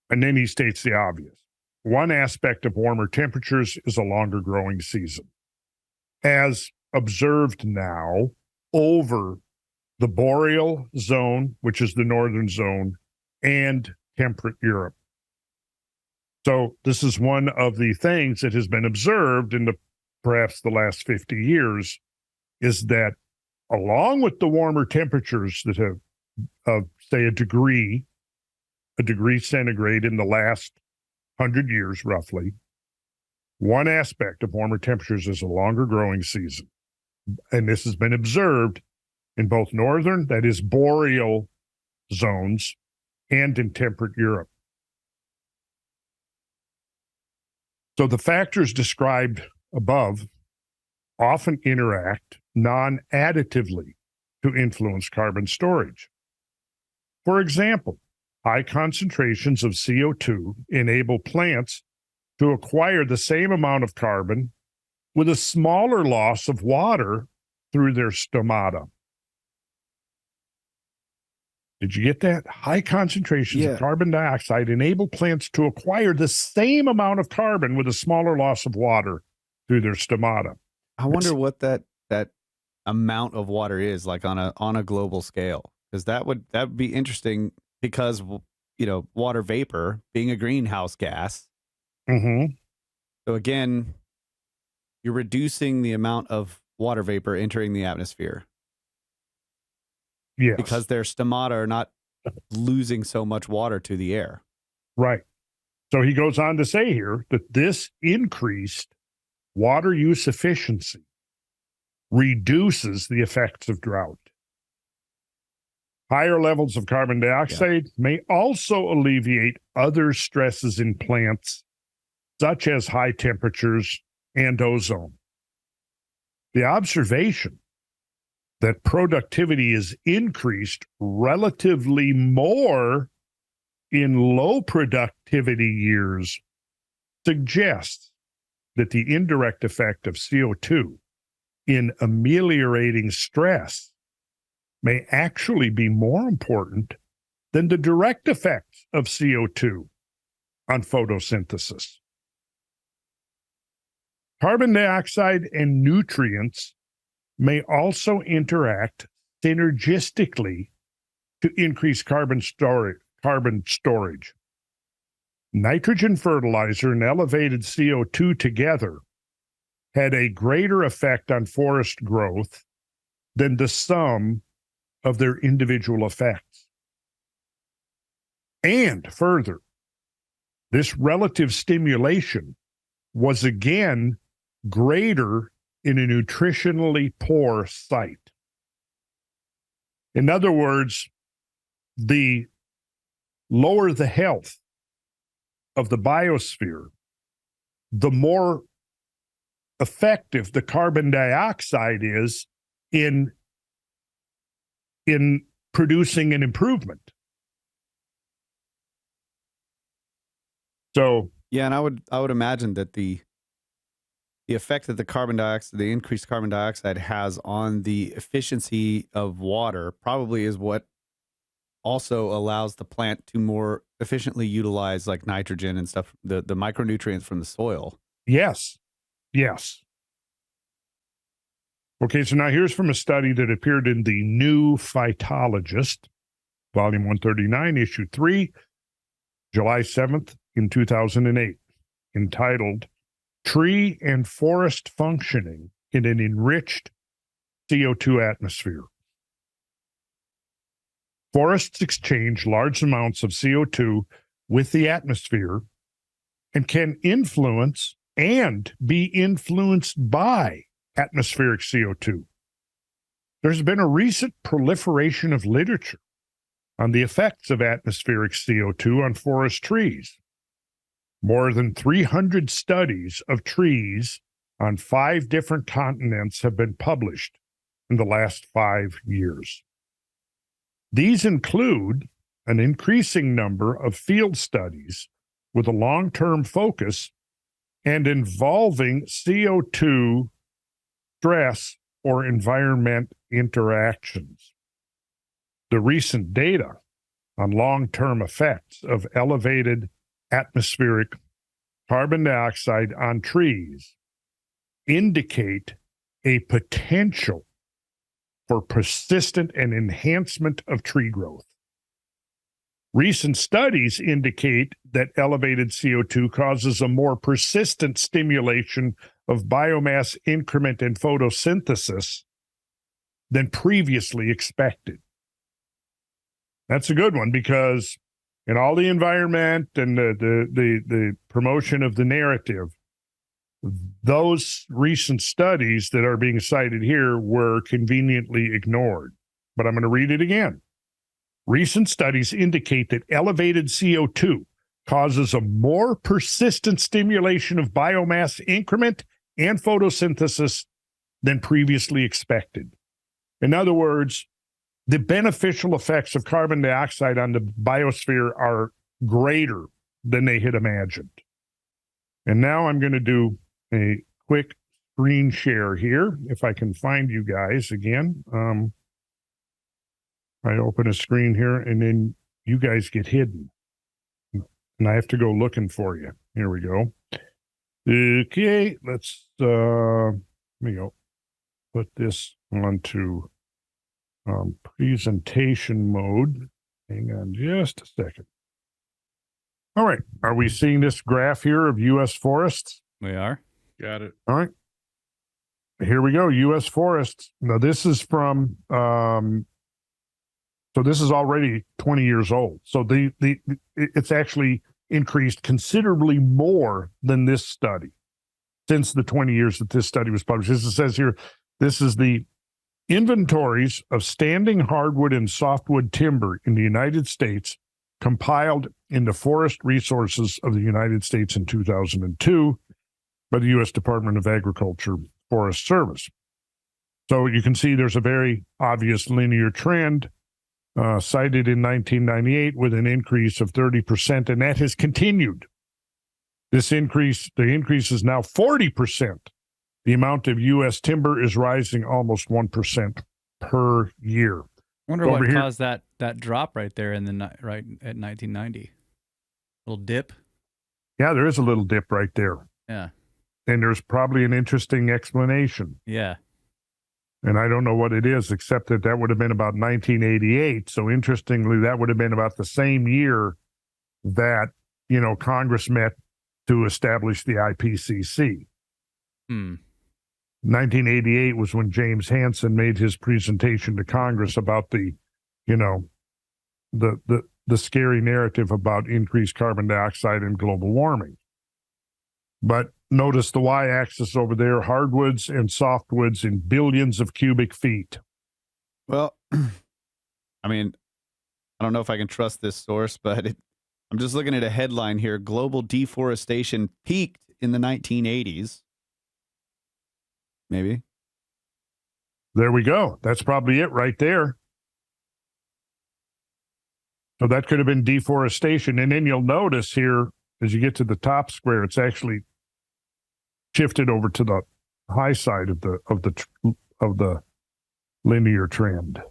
And then he states the obvious. One aspect of warmer temperatures is a longer growing season, as observed now over the boreal zone, which is the northern zone, and temperate Europe. So this is one of the things that has been observed in perhaps the last 50 years, is that along with the warmer temperatures that have, say, a degree centigrade in the last 100 years, roughly, one aspect of warmer temperatures is a longer growing season. And this has been observed in both northern, that is boreal zones, and in temperate Europe. So the factors described above often interact non-additively to influence carbon storage. For example, high concentrations of CO2 enable plants to acquire the same amount of carbon with a smaller loss of water through their stomata. Did you get that? High concentrations of carbon dioxide enable plants to acquire the same amount of carbon with a smaller loss of water through their stomata. I wonder what that amount of water is like on a global scale, because that would be interesting, because water vapor being a greenhouse gas. Mm-hmm. So again, you're reducing the amount of water vapor entering the atmosphere. Yes. Because their stomata are not losing so much water to the air. Right. So he goes on to say here that this increased water use efficiency reduces the effects of drought. Higher levels of carbon dioxide may also alleviate other stresses in plants, such as high temperatures and ozone. The observation that productivity is increased relatively more in low productivity years suggests that the indirect effect of CO2 in ameliorating stress may actually be more important than the direct effects of CO2 on photosynthesis. Carbon dioxide and nutrients may also interact synergistically to increase carbon storage. Nitrogen fertilizer and elevated CO2 together had a greater effect on forest growth than the sum of their individual effects. And further, this relative stimulation was again greater in a nutritionally poor site. In other words, the lower the health of the biosphere, the more effective the carbon dioxide is in producing an improvement. So yeah, and I would imagine that the effect that the increased carbon dioxide has on the efficiency of water probably is what also allows the plant to more efficiently utilize like nitrogen and stuff, the micronutrients from the soil. Yes. Okay, so now here's from a study that appeared in the New Phytologist, volume 139, issue 3, July 7th in 2008, entitled Tree and Forest Functioning in an Enriched CO2 Atmosphere. Forests exchange large amounts of CO2 with the atmosphere and can influence and be influenced by atmospheric CO2. There's been a recent proliferation of literature on the effects of atmospheric CO2 on forest trees. More than 300 studies of trees on 5 different continents have been published in the last 5 years. These include an increasing number of field studies with a long-term focus and involving CO2 stress or environment interactions. The recent data on long-term effects of elevated atmospheric carbon dioxide on trees indicate a potential for persistent and enhancement of tree growth. Recent studies indicate that elevated CO2 causes a more persistent stimulation of biomass increment and photosynthesis than previously expected. That's a good one, because in all the environment and the promotion of the narrative, those recent studies that are being cited here were conveniently ignored. But I'm going to read it again. Recent studies indicate that elevated CO2 causes a more persistent stimulation of biomass increment and photosynthesis than previously expected. In other words, the beneficial effects of carbon dioxide on the biosphere are greater than they had imagined. And now I'm going to do a quick screen share here, if I can find you guys again. I open a screen here, and then you guys get hidden. And I have to go looking for you. Here we go. Okay, let's let me go put this onto presentation mode. Hang on just a second. All right. Are we seeing this graph here of U.S. forests? We are. Got it. All right. Here we go. U.S. forests. Now, this is from, so this is already 20 years old. So it's actually increased considerably more than this study since the 20 years that this study was published. As it says here, this is the inventories of standing hardwood and softwood timber in the United States compiled in the Forest Resources of the United States in 2002 by the U.S. Department of Agriculture Forest Service. So you can see there's a very obvious linear trend cited in 1998 with an increase of 30%, and that has continued. The increase is now 40%. The amount of U.S. timber is rising almost 1% per year. I wonder what caused that drop right there in right at 1990. Little dip. Yeah, there is a little dip right there. Yeah. And there's probably an interesting explanation. Yeah. And I don't know what it is, except that would have been about 1988. So interestingly, that would have been about the same year that, Congress met to establish the IPCC. 1988 was when James Hansen made his presentation to Congress about the scary narrative about increased carbon dioxide and global warming. But notice the y-axis over there, hardwoods and softwoods in billions of cubic feet. Well, I mean, I don't know if I can trust this source, but I'm just looking at a headline here. Global deforestation peaked in the 1980s. Maybe. There we go. That's probably it right there. So that could have been deforestation. And then you'll notice here, as you get to the top square, it's actually shifted over to the high side of the linear trend.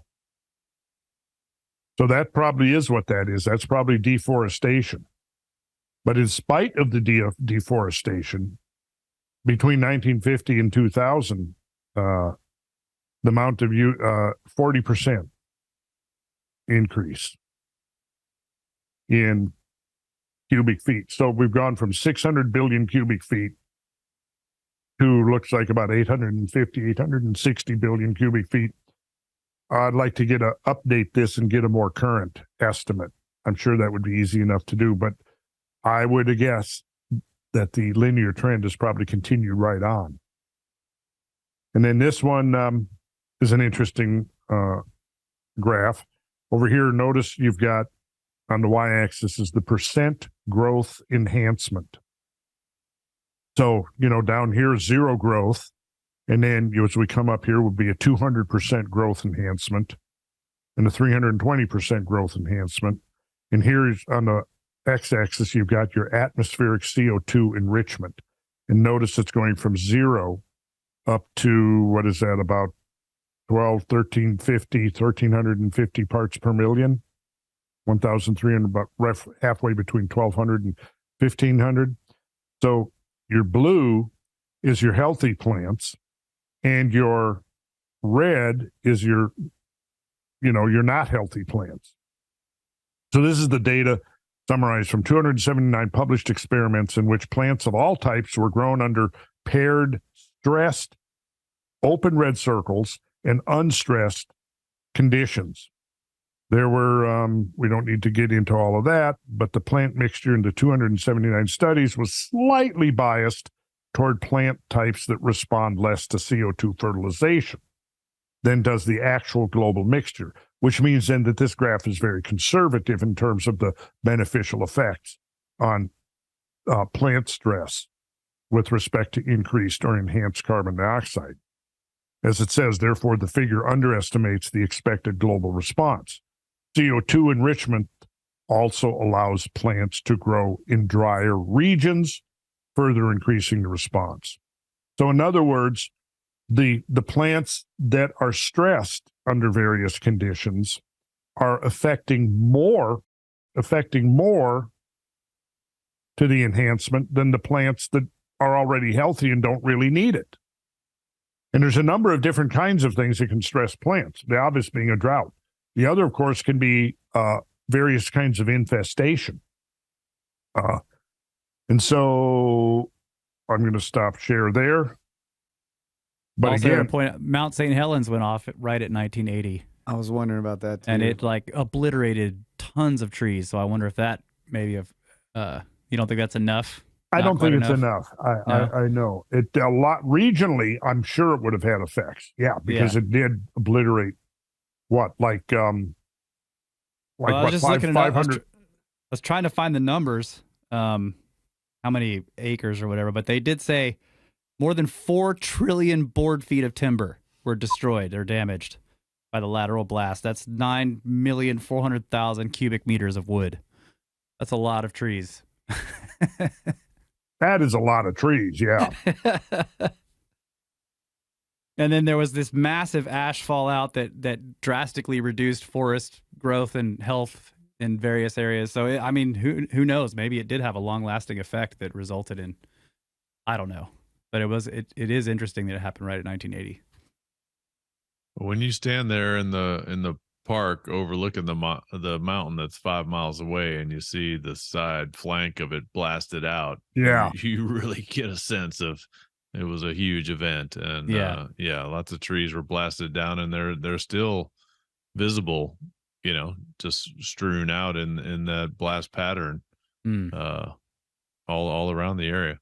So that probably is what that is. That's probably deforestation. But in spite of the deforestation, between 1950 and 2000, the amount of 40% increase in cubic feet. So we've gone from 600 billion cubic feet to looks like about 860 billion cubic feet. I'd like to update this and get a more current estimate. I'm sure that would be easy enough to do, but I would guess that the linear trend has probably continued right on. And then this one is an interesting graph. Over here, notice you've got on the y-axis is the percent growth enhancement. So, down here is zero growth. And then as we come up here would be a 200% growth enhancement and a 320% growth enhancement. And here's on the x-axis, you've got your atmospheric CO2 enrichment. And notice it's going from 0 up to, what is that, about 1,350 parts per million, 1,300, about halfway between 1,200 and 1,500. So your blue is your healthy plants, and your red is your not healthy plants. So this is the data summarized from 279 published experiments in which plants of all types were grown under paired, stressed, open red circles, and unstressed conditions. There were, we don't need to get into all of that, but the plant mixture in the 279 studies was slightly biased toward plant types that respond less to CO2 fertilization than does the actual global mixture, which means then that this graph is very conservative in terms of the beneficial effects on plant stress with respect to increased or enhanced carbon dioxide. As it says, therefore, the figure underestimates the expected global response. CO2 enrichment also allows plants to grow in drier regions, further increasing the response. So in other words, the plants that are stressed under various conditions are affecting more to the enhancement than the plants that are already healthy and don't really need it. And there's a number of different kinds of things that can stress plants, the obvious being a drought. The other, of course, can be various kinds of infestation. And so I'm going to stop share there. But also, again, to point out, Mount St. Helens went off right at 1980. I was wondering about that too. And it like obliterated tons of trees. So I wonder if that maybe you don't think that's enough? I don't think it's enough. I know it a lot regionally. I'm sure it would have had effects. Yeah, because it did obliterate what, I was just looking at 500. I was trying to find the numbers, how many acres or whatever, but they did say more than 4 trillion board feet of timber were destroyed or damaged by the lateral blast. That's 9,400,000 cubic meters of wood. That's a lot of trees. That is a lot of trees, yeah. And then there was this massive ash fallout that drastically reduced forest growth and health in various areas. So, I mean, who knows? Maybe it did have a long-lasting effect that resulted in, I don't know. But it is interesting that it happened right at 1980. When you stand there in the park overlooking the mountain that's 5 miles away, and you see the side flank of it blasted out, you really get a sense of it was a huge event. And lots of trees were blasted down, and they're still visible, just strewn out in that blast pattern all around the area.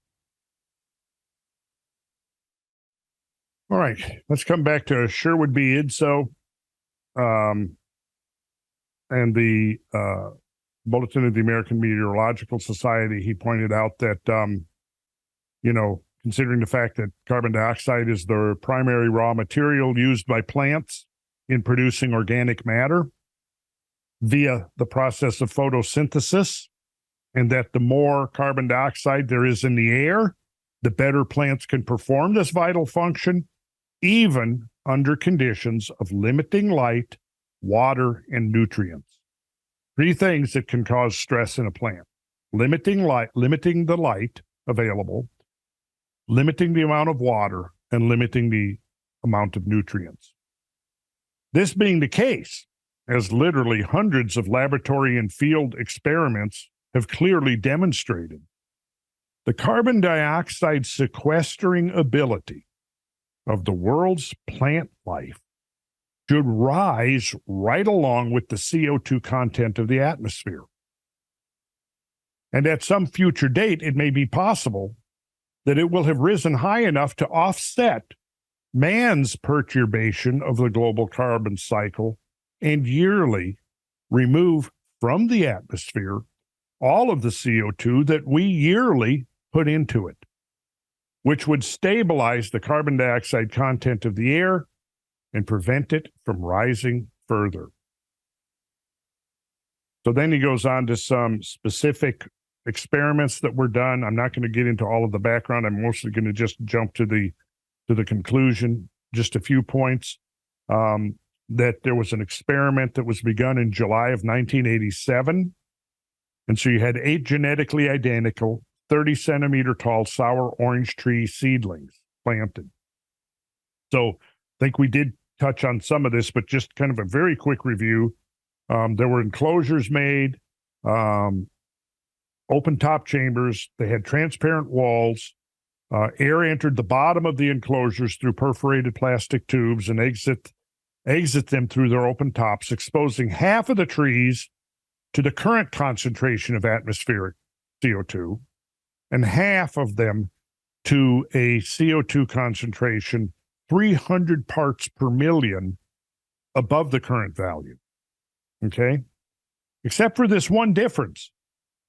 All right, let's come back to Sherwood B. Idso and the Bulletin of the American Meteorological Society. He pointed out that, considering the fact that carbon dioxide is the primary raw material used by plants in producing organic matter via the process of photosynthesis, and that the more carbon dioxide there is in the air, the better plants can perform this vital function, even under conditions of limiting light, water, and nutrients. 3 things that can cause stress in a plant: limiting the light available, limiting the amount of water, and limiting the amount of nutrients. This being the case, as literally hundreds of laboratory and field experiments have clearly demonstrated, the carbon dioxide sequestering ability of the world's plant life should rise right along with the CO2 content of the atmosphere. And at some future date, it may be possible that it will have risen high enough to offset man's perturbation of the global carbon cycle and yearly remove from the atmosphere all of the CO2 that we yearly put into it, which would stabilize the carbon dioxide content of the air and prevent it from rising further. So then he goes on to some specific experiments that were done. I'm not going to get into all of the background. I'm mostly going to just jump to the conclusion. Just a few points. That there was an experiment that was begun in July of 1987. And so you had 8 genetically identical 30-centimeter tall sour orange tree seedlings planted. So I think we did touch on some of this, but just kind of a very quick review. There were enclosures made, open top chambers. They had transparent walls. Air entered the bottom of the enclosures through perforated plastic tubes and exit them through their open tops, exposing half of the trees to the current concentration of atmospheric CO2 and half of them to a CO2 concentration 300 parts per million above the current value. Okay? Except for this one difference.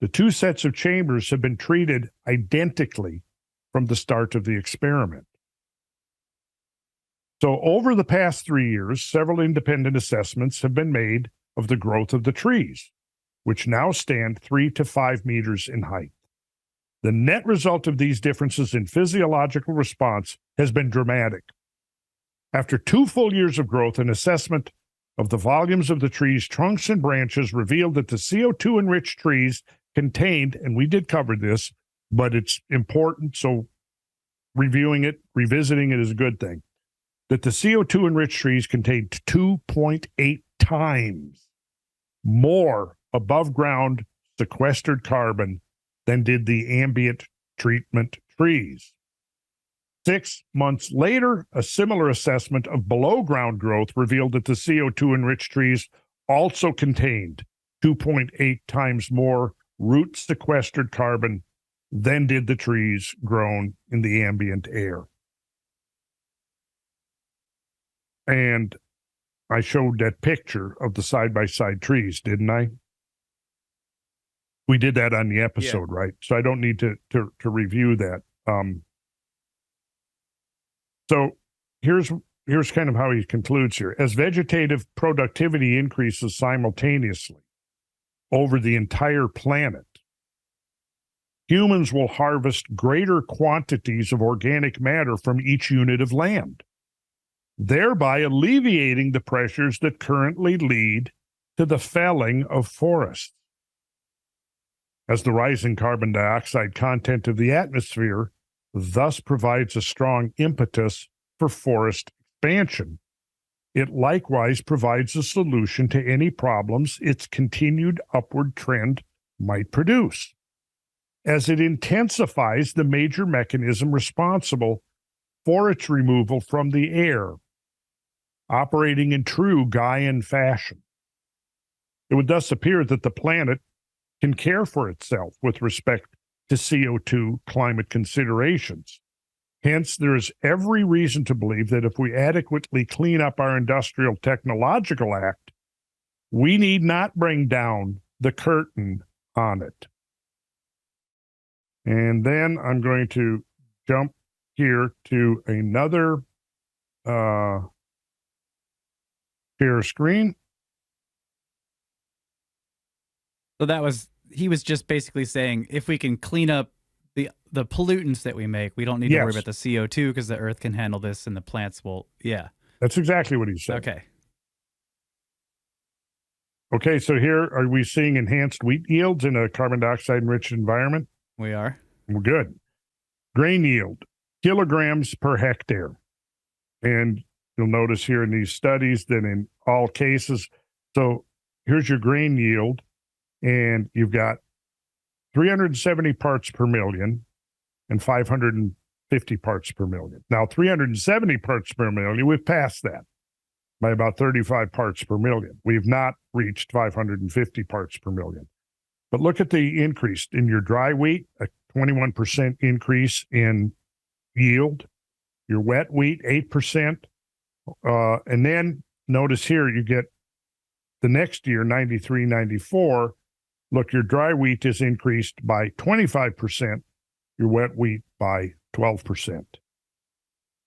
The 2 sets of chambers have been treated identically from the start of the experiment. So over the past 3 years, several independent assessments have been made of the growth of the trees, which now stand 3 to 5 meters in height. The net result of these differences in physiological response has been dramatic. After 2 full years of growth, an assessment of the volumes of the tree's trunks and branches revealed that the CO2 enriched trees contained, and we did cover this, but it's important, so reviewing it, revisiting it is a good thing, that the CO2 enriched trees contained 2.8 times more above ground sequestered carbon than did the ambient treatment trees. 6 months later, a similar assessment of below ground growth revealed that the CO2 enriched trees also contained 2.8 times more root sequestered carbon than did the trees grown in the ambient air. And I showed that picture of the side-by-side trees, didn't I? We did that on the episode, right? So I don't need to review that. So here's kind of how he concludes here. As vegetative productivity increases simultaneously over the entire planet, humans will harvest greater quantities of organic matter from each unit of land, thereby alleviating the pressures that currently lead to the felling of forests. As the rising carbon dioxide content of the atmosphere thus provides a strong impetus for forest expansion, it likewise provides a solution to any problems its continued upward trend might produce, as it intensifies the major mechanism responsible for its removal from the air, operating in true Gaian fashion. It would thus appear that the planet can care for itself with respect to CO2 climate considerations. Hence, there is every reason to believe that if we adequately clean up our industrial technological act, we need not bring down the curtain on it. And then I'm going to jump here to another share screen. So he was just basically saying, if we can clean up the pollutants that we make, we don't need to worry about the CO2 because the earth can handle this and the plants will, That's exactly what he said. Okay, so here are we seeing enhanced wheat yields in a carbon dioxide enriched environment? We are. We're good. Grain yield, kilograms per hectare. And you'll notice here in these studies that in all cases, so here's your grain yield, and you've got 370 parts per million and 550 parts per million. Now, 370 parts per million, we've passed that by about 35 parts per million. We've not reached 550 parts per million. But look at the increase in your dry wheat, a 21% increase in yield. Your wet wheat, 8%. And then notice here, you get the next year, 93, 94. Look, your dry wheat is increased by 25%, your wet wheat by 12%.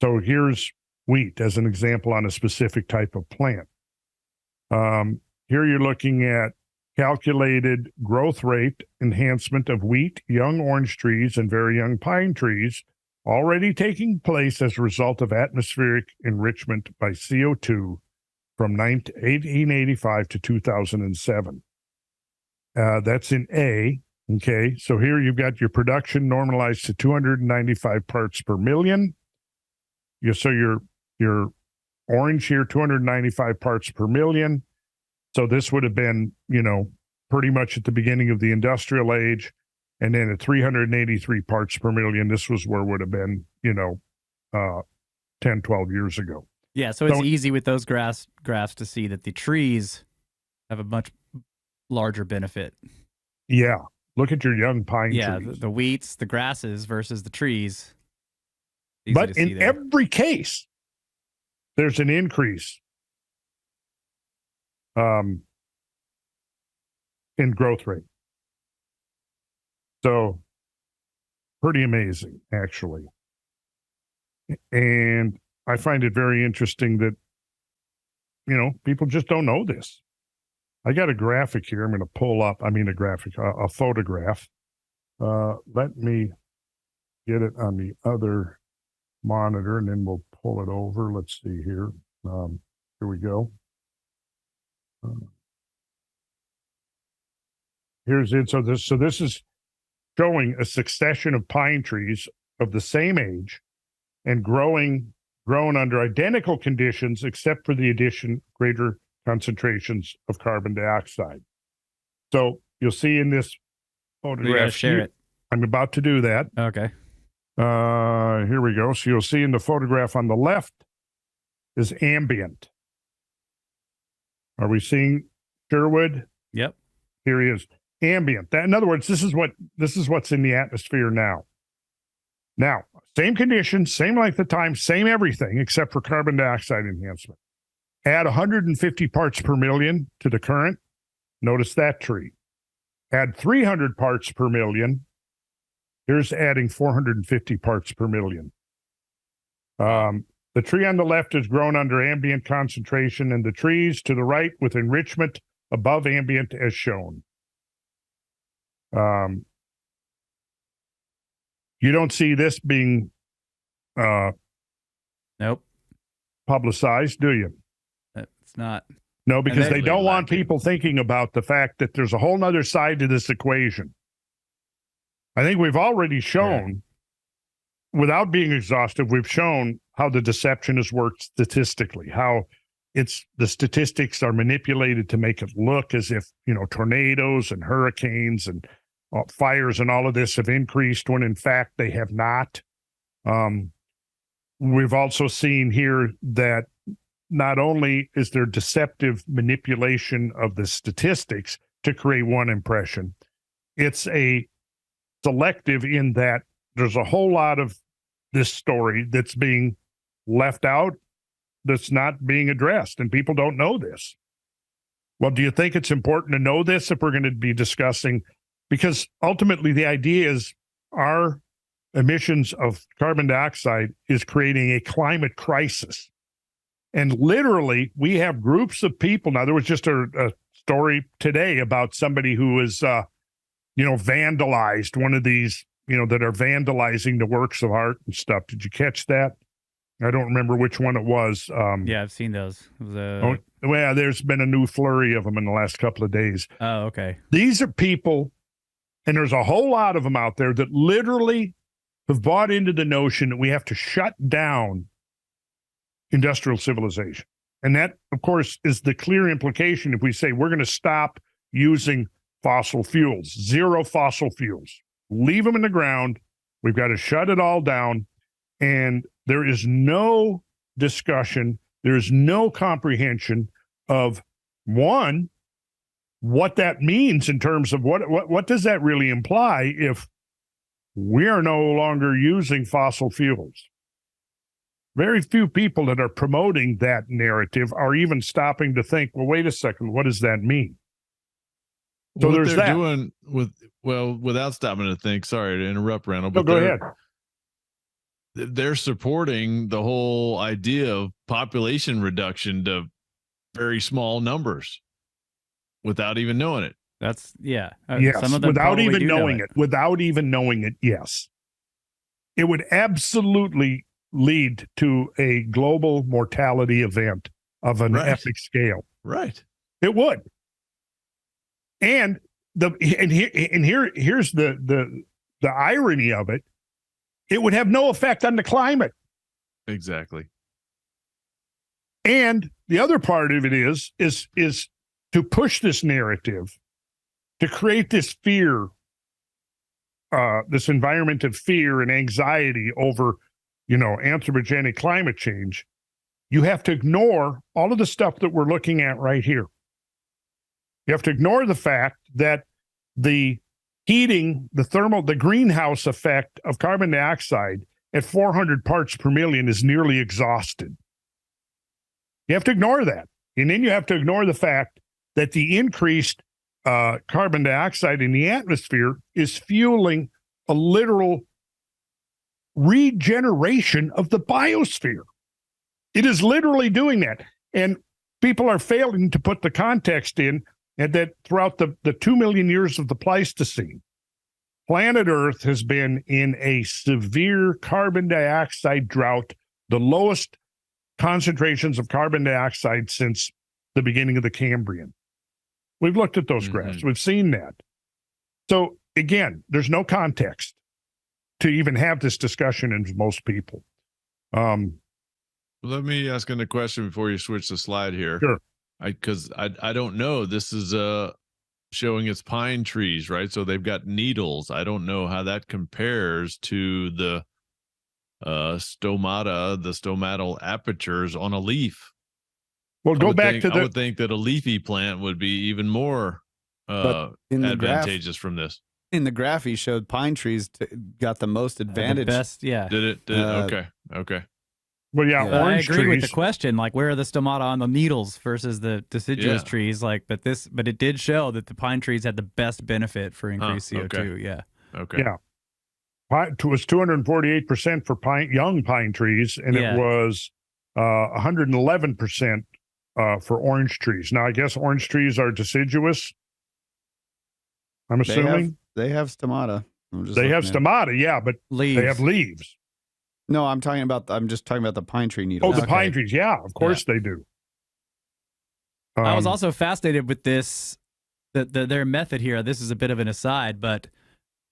So here's wheat as an example on a specific type of plant. Here you're looking at calculated growth rate enhancement of wheat, young orange trees, and very young pine trees already taking place as a result of atmospheric enrichment by CO2 from 1885 to 2007. That's in A. Okay, so here you've got your production normalized to 295 parts per million. So your orange here, 295 parts per million. So this would have been, pretty much at the beginning of the industrial age. And then at 383 parts per million, this was where it would have been, 10, 12 years ago. Yeah, so it's easy with those graphs to see that the trees have a much larger benefit. Yeah, look at your young pine trees. Yeah, the wheats, the grasses versus the trees. But in every case, there's an increase in growth rate. So pretty amazing, actually. And I find it very interesting that, people just don't know this. I got a graphic here I'm going to pull up. A photograph Let me get it on the other monitor, and then we'll pull it over. Let's see here. Here we go. Here's it. So this is showing a succession of pine trees of the same age and grown under identical conditions, except for the addition greater concentrations of carbon dioxide. So you'll see in this photograph. We gotta share it. I'm about to do that. Okay. Here we go. So you'll see in the photograph on the left is ambient. Are we seeing Sherwood? Yep. Here he is. Ambient. In other words, this is what's in the atmosphere now. Now, same conditions, same length of time, same everything, except for carbon dioxide enhancement. Add 150 parts per million to the current. Notice that tree. Add 300 parts per million. Here's adding 450 parts per million. The tree on the left is grown under ambient concentration, and the trees to the right with enrichment above ambient as shown. You don't see this being nope. publicized, do you? It's not. No, because they don't want people thinking about the fact that there's a whole nother side to this equation. I think we've already shown, without being exhaustive, we've shown how the deception has worked statistically, how the statistics are manipulated to make it look as if, tornadoes and hurricanes and fires and all of this have increased when in fact they have not. We've also seen here that not only is there deceptive manipulation of the statistics to create one impression, it's a selective in that there's a whole lot of this story that's being left out, that's not being addressed, and people don't know this. Well, do you think it's important to know this if we're going to be discussing? Because ultimately the idea is our emissions of carbon dioxide is creating a climate crisis. And literally, we have groups of people. Now, there was just a story today about somebody who is, vandalized one of these, that are vandalizing the works of art and stuff. Did you catch that? I don't remember which one it was. Yeah, I've seen those. Well, there's been a new flurry of them in the last couple of days. Oh, okay. These are people, and there's a whole lot of them out there that literally have bought into the notion that we have to shut down industrial civilization. And that, of course, is the clear implication if we say we're going to stop using fossil fuels, zero fossil fuels, leave them in the ground. We've got to shut it all down. And there is no discussion. There is no comprehension of, one, what that means in terms of what does that really imply if we are no longer using fossil fuels. Very few people that are promoting that narrative are even stopping to think, well, wait a second, what does that mean? So what there's they're that. Doing without stopping to think, sorry to interrupt, Randall, but go ahead. They're supporting the whole idea of population reduction to very small numbers without even knowing it. That's yes, some of them without even knowing it. Without even knowing it, yes. It would absolutely lead to a global mortality event of an epic scale. Right. It would. And here's the irony of it. It would have no effect on the climate. Exactly. And the other part of it is to push this narrative, to create this fear, this environment of fear and anxiety over, anthropogenic climate change. You have to ignore all of the stuff that we're looking at right here. You have to ignore the fact that the heating, the greenhouse effect of carbon dioxide at 400 parts per million is nearly exhausted. You have to ignore that. And then you have to ignore the fact that the increased carbon dioxide in the atmosphere is fueling a literal regeneration of the biosphere. It is literally doing that. And people are failing to put the context in, and that throughout the 2 million years of the Pleistocene, Planet Earth has been in a severe carbon dioxide drought, the lowest concentrations of carbon dioxide since the beginning of the Cambrian. We've looked at those graphs. We've seen that. So again, there's no context to even have this discussion in most people. Let me ask a question before you switch the slide here. Sure. Because I don't know. This is showing it's pine trees, right? So they've got needles. I don't know how that compares to the stomata, the stomatal apertures on a leaf. Well, go back to I would think that a leafy plant would be even more advantageous from this. In the graph, he showed pine trees got the most advantage. The best, yeah. Did it? Okay. Well, yeah, I agree trees. with the question. Like, where are the stomata on the needles versus the deciduous trees? Like, but it did show that the pine trees had the best benefit for increased CO2. Okay. Yeah. Okay. Yeah. It was 248% for young pine trees, and it was 111% for orange trees. Now, I guess orange trees are deciduous. I'm assuming they have stomata. They have stomata, yeah, but leaves. They have leaves. No, I'm just talking about the pine tree needles. Oh, the pine trees, yeah, of course they do. I was also fascinated with this, their method here. This is a bit of an aside, but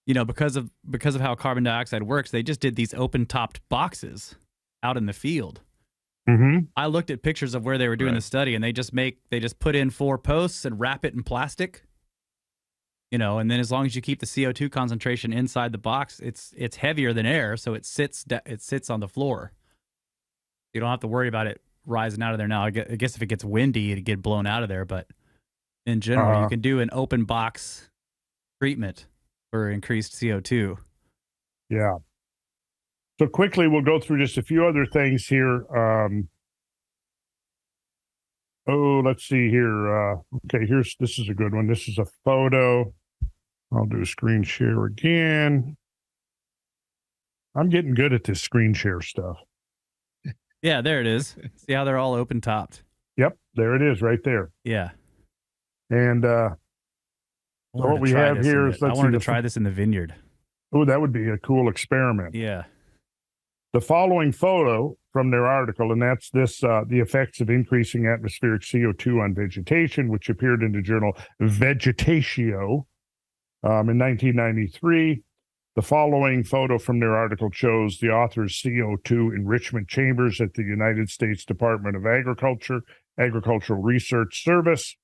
because of how carbon dioxide works, they just did these open-topped boxes out in the field. Mm-hmm. I looked at pictures of where they were doing the study, and they just put in 4 posts and wrap it in plastic. And then as long as you keep the CO2 concentration inside the box, it's heavier than air, so it sits on the floor. You don't have to worry about it rising out of there. Now, I guess if it gets windy, it'd get blown out of there. But in general, you can do an open box treatment for increased CO2. Yeah. So quickly, we'll go through just a few other things here. Let's see here. Okay, this is a good one. This is a photo. I'll do screen share again. I'm getting good at this screen share stuff. Yeah, there it is. See how they're all open topped. Yep, there it is right there. Yeah. And so what we have here is, I wanted to try this in the vineyard. Oh, that would be a cool experiment. Yeah. The following photo from their article, and that's this, the effects of increasing atmospheric CO2 on vegetation, which appeared in the journal Vegetatio in 1993. The following photo from their article shows the author's CO2 enrichment chambers at the United States Department of Agriculture, Agricultural Research Service,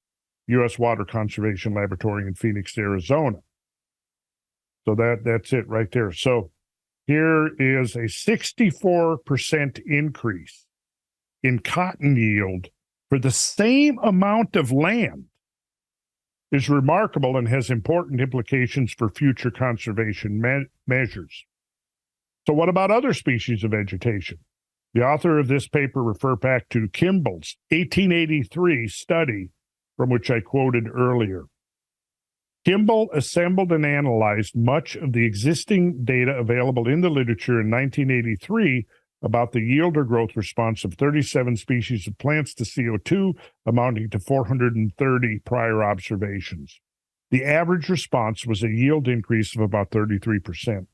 U.S. Water Conservation Laboratory in Phoenix, Arizona. So that's it right there. So here is a 64% increase in cotton yield for the same amount of land. Is remarkable and has important implications for future conservation measures. So what about other species of vegetation? The author of this paper referred back to Kimball's 1883 study from which I quoted earlier. Kimball assembled and analyzed much of the existing data available in the literature in 1983 about the yield or growth response of 37 species of plants to CO2, amounting to 430 prior observations. The average response was a yield increase of about 33%.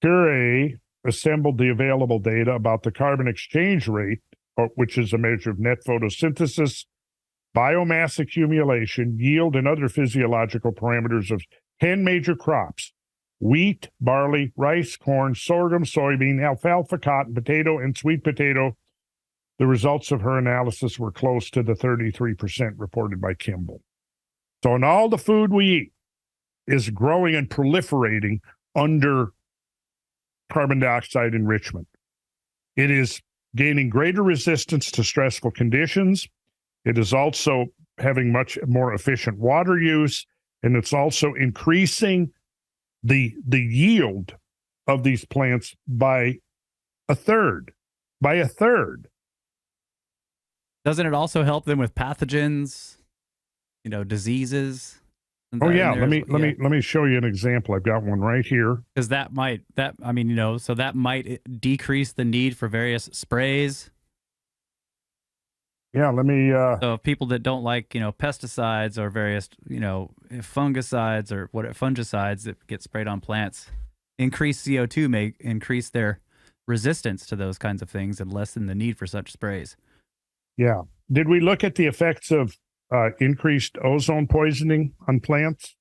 Curie assembled the available data about the carbon exchange rate, which is a measure of net photosynthesis, biomass accumulation, yield, and other physiological parameters of 10 major crops: wheat, barley, rice, corn, sorghum, soybean, alfalfa, cotton, potato, and sweet potato. The results of her analysis were close to the 33% reported by Kimball. So, in all the food we eat is growing and proliferating under carbon dioxide enrichment. It is gaining greater resistance to stressful conditions. It is also having much more efficient water use, and it's also increasing the yield of these plants by a third. Doesn't it also help them with pathogens, diseases? Oh yeah, let me show you an example. I've got one right here. Because that might decrease the need for various sprays. Yeah, let me. So people that don't like, pesticides or various, fungicides or fungicides that get sprayed on plants, increased CO2 may increase their resistance to those kinds of things and lessen the need for such sprays. Yeah. Did we look at the effects of increased ozone poisoning on plants?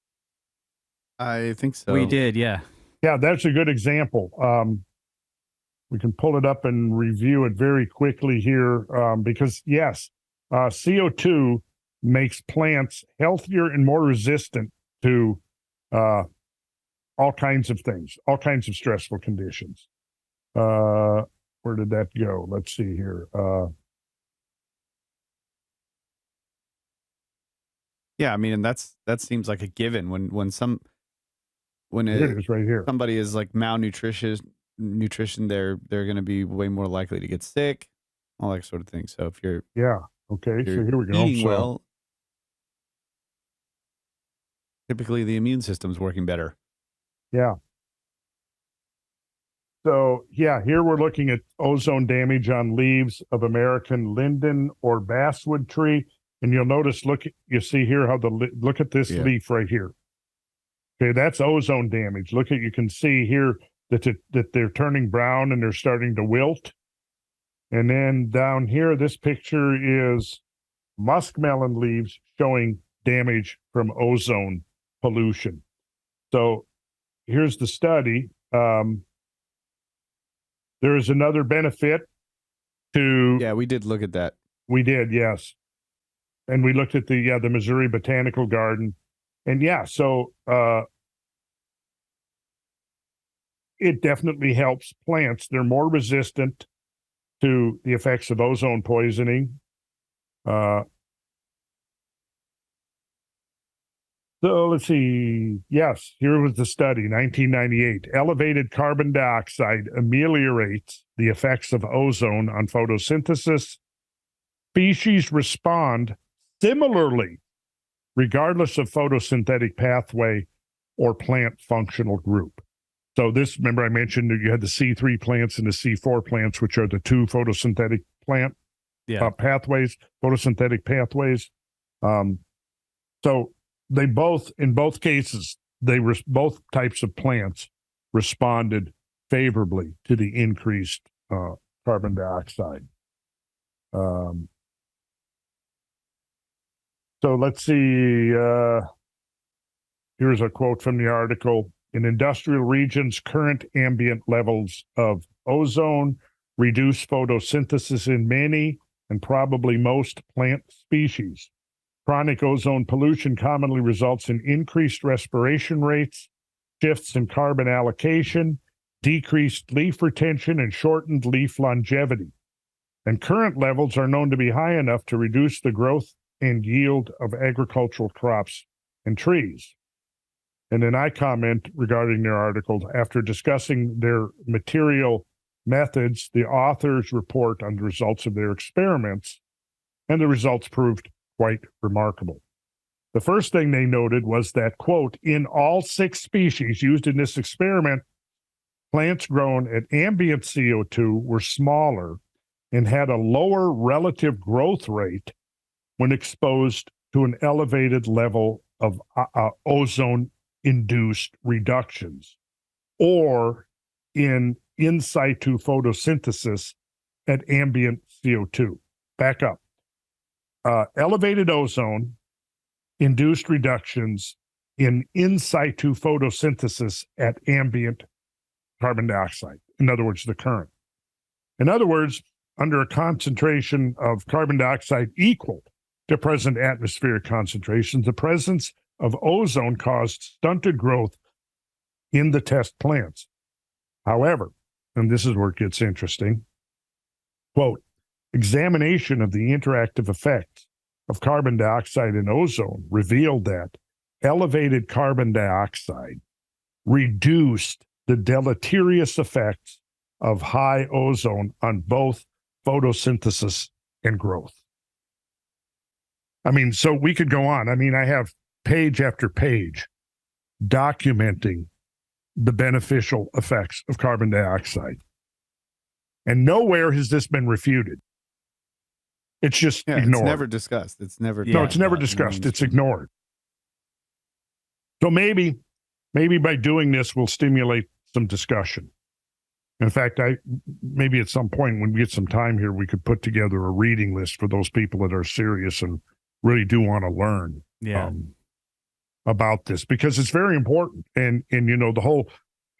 I think so. We did, yeah. Yeah, that's a good example. We can pull it up and review it very quickly here because, yes, CO2 makes plants healthier and more resistant to all kinds of things, all kinds of stressful conditions. Where did that go? Let's see here. Yeah, I mean, and that seems like a given when it is right here. Somebody is like nutrition, they're going to be way more likely to get sick, all that sort of thing. So if you're okay, so here we go. Eating well, typically the immune system's working better. Yeah. So here we're looking at ozone damage on leaves of American linden or basswood tree, and you'll notice. You see here how look at this leaf right here. Okay, that's ozone damage. You can see here that they're turning brown and they're starting to wilt. And then down here, this picture is muskmelon leaves showing damage from ozone pollution. So here's the study. There is another benefit to... Yeah, we did look at that. We did, yes. And we looked at the Missouri Botanical Garden. And so it definitely helps plants. They're more resistant to the effects of ozone poisoning. So let's see. Yes, here was the study, 1998. Elevated carbon dioxide ameliorates the effects of ozone on photosynthesis. Species respond similarly, regardless of photosynthetic pathway or plant functional group. So remember I mentioned that you had the C3 plants and the C4 plants, which are the two photosynthetic plant pathways, photosynthetic pathways. So they both, in both cases, both types of plants responded favorably to the increased carbon dioxide. So let's see. Here's a quote from the article. In industrial regions, current ambient levels of ozone reduce photosynthesis in many and probably most plant species. Chronic ozone pollution commonly results in increased respiration rates, shifts in carbon allocation, decreased leaf retention, and shortened leaf longevity. And current levels are known to be high enough to reduce the growth and yield of agricultural crops and trees. And then I comment regarding their article. After discussing their material methods, the authors report on the results of their experiments, and the results proved quite remarkable. The first thing they noted was that, quote, in all 6 species used in this experiment, plants grown at ambient CO2 were smaller and had a lower relative growth rate when exposed to an elevated level of ozone-induced reductions, or in situ photosynthesis at ambient CO2. Back up. Elevated ozone-induced reductions in situ photosynthesis at ambient carbon dioxide. In other words, the current. In other words, under a concentration of carbon dioxide equal to present atmospheric concentrations, the presence of ozone caused stunted growth in the test plants. However, and this is where it gets interesting, quote, examination of the interactive effects of carbon dioxide and ozone revealed that elevated carbon dioxide reduced the deleterious effects of high ozone on both photosynthesis and growth. I mean, so we could go on. I mean, I have page after page documenting the beneficial effects of carbon dioxide. And nowhere has this been refuted. It's just ignored. It's never discussed. It's never. No, it's never discussed. It's ignored. So maybe by doing this, we'll stimulate some discussion. In fact, maybe at some point when we get some time here, we could put together a reading list for those people that are serious and really do want to learn about this, because it's very important. And the whole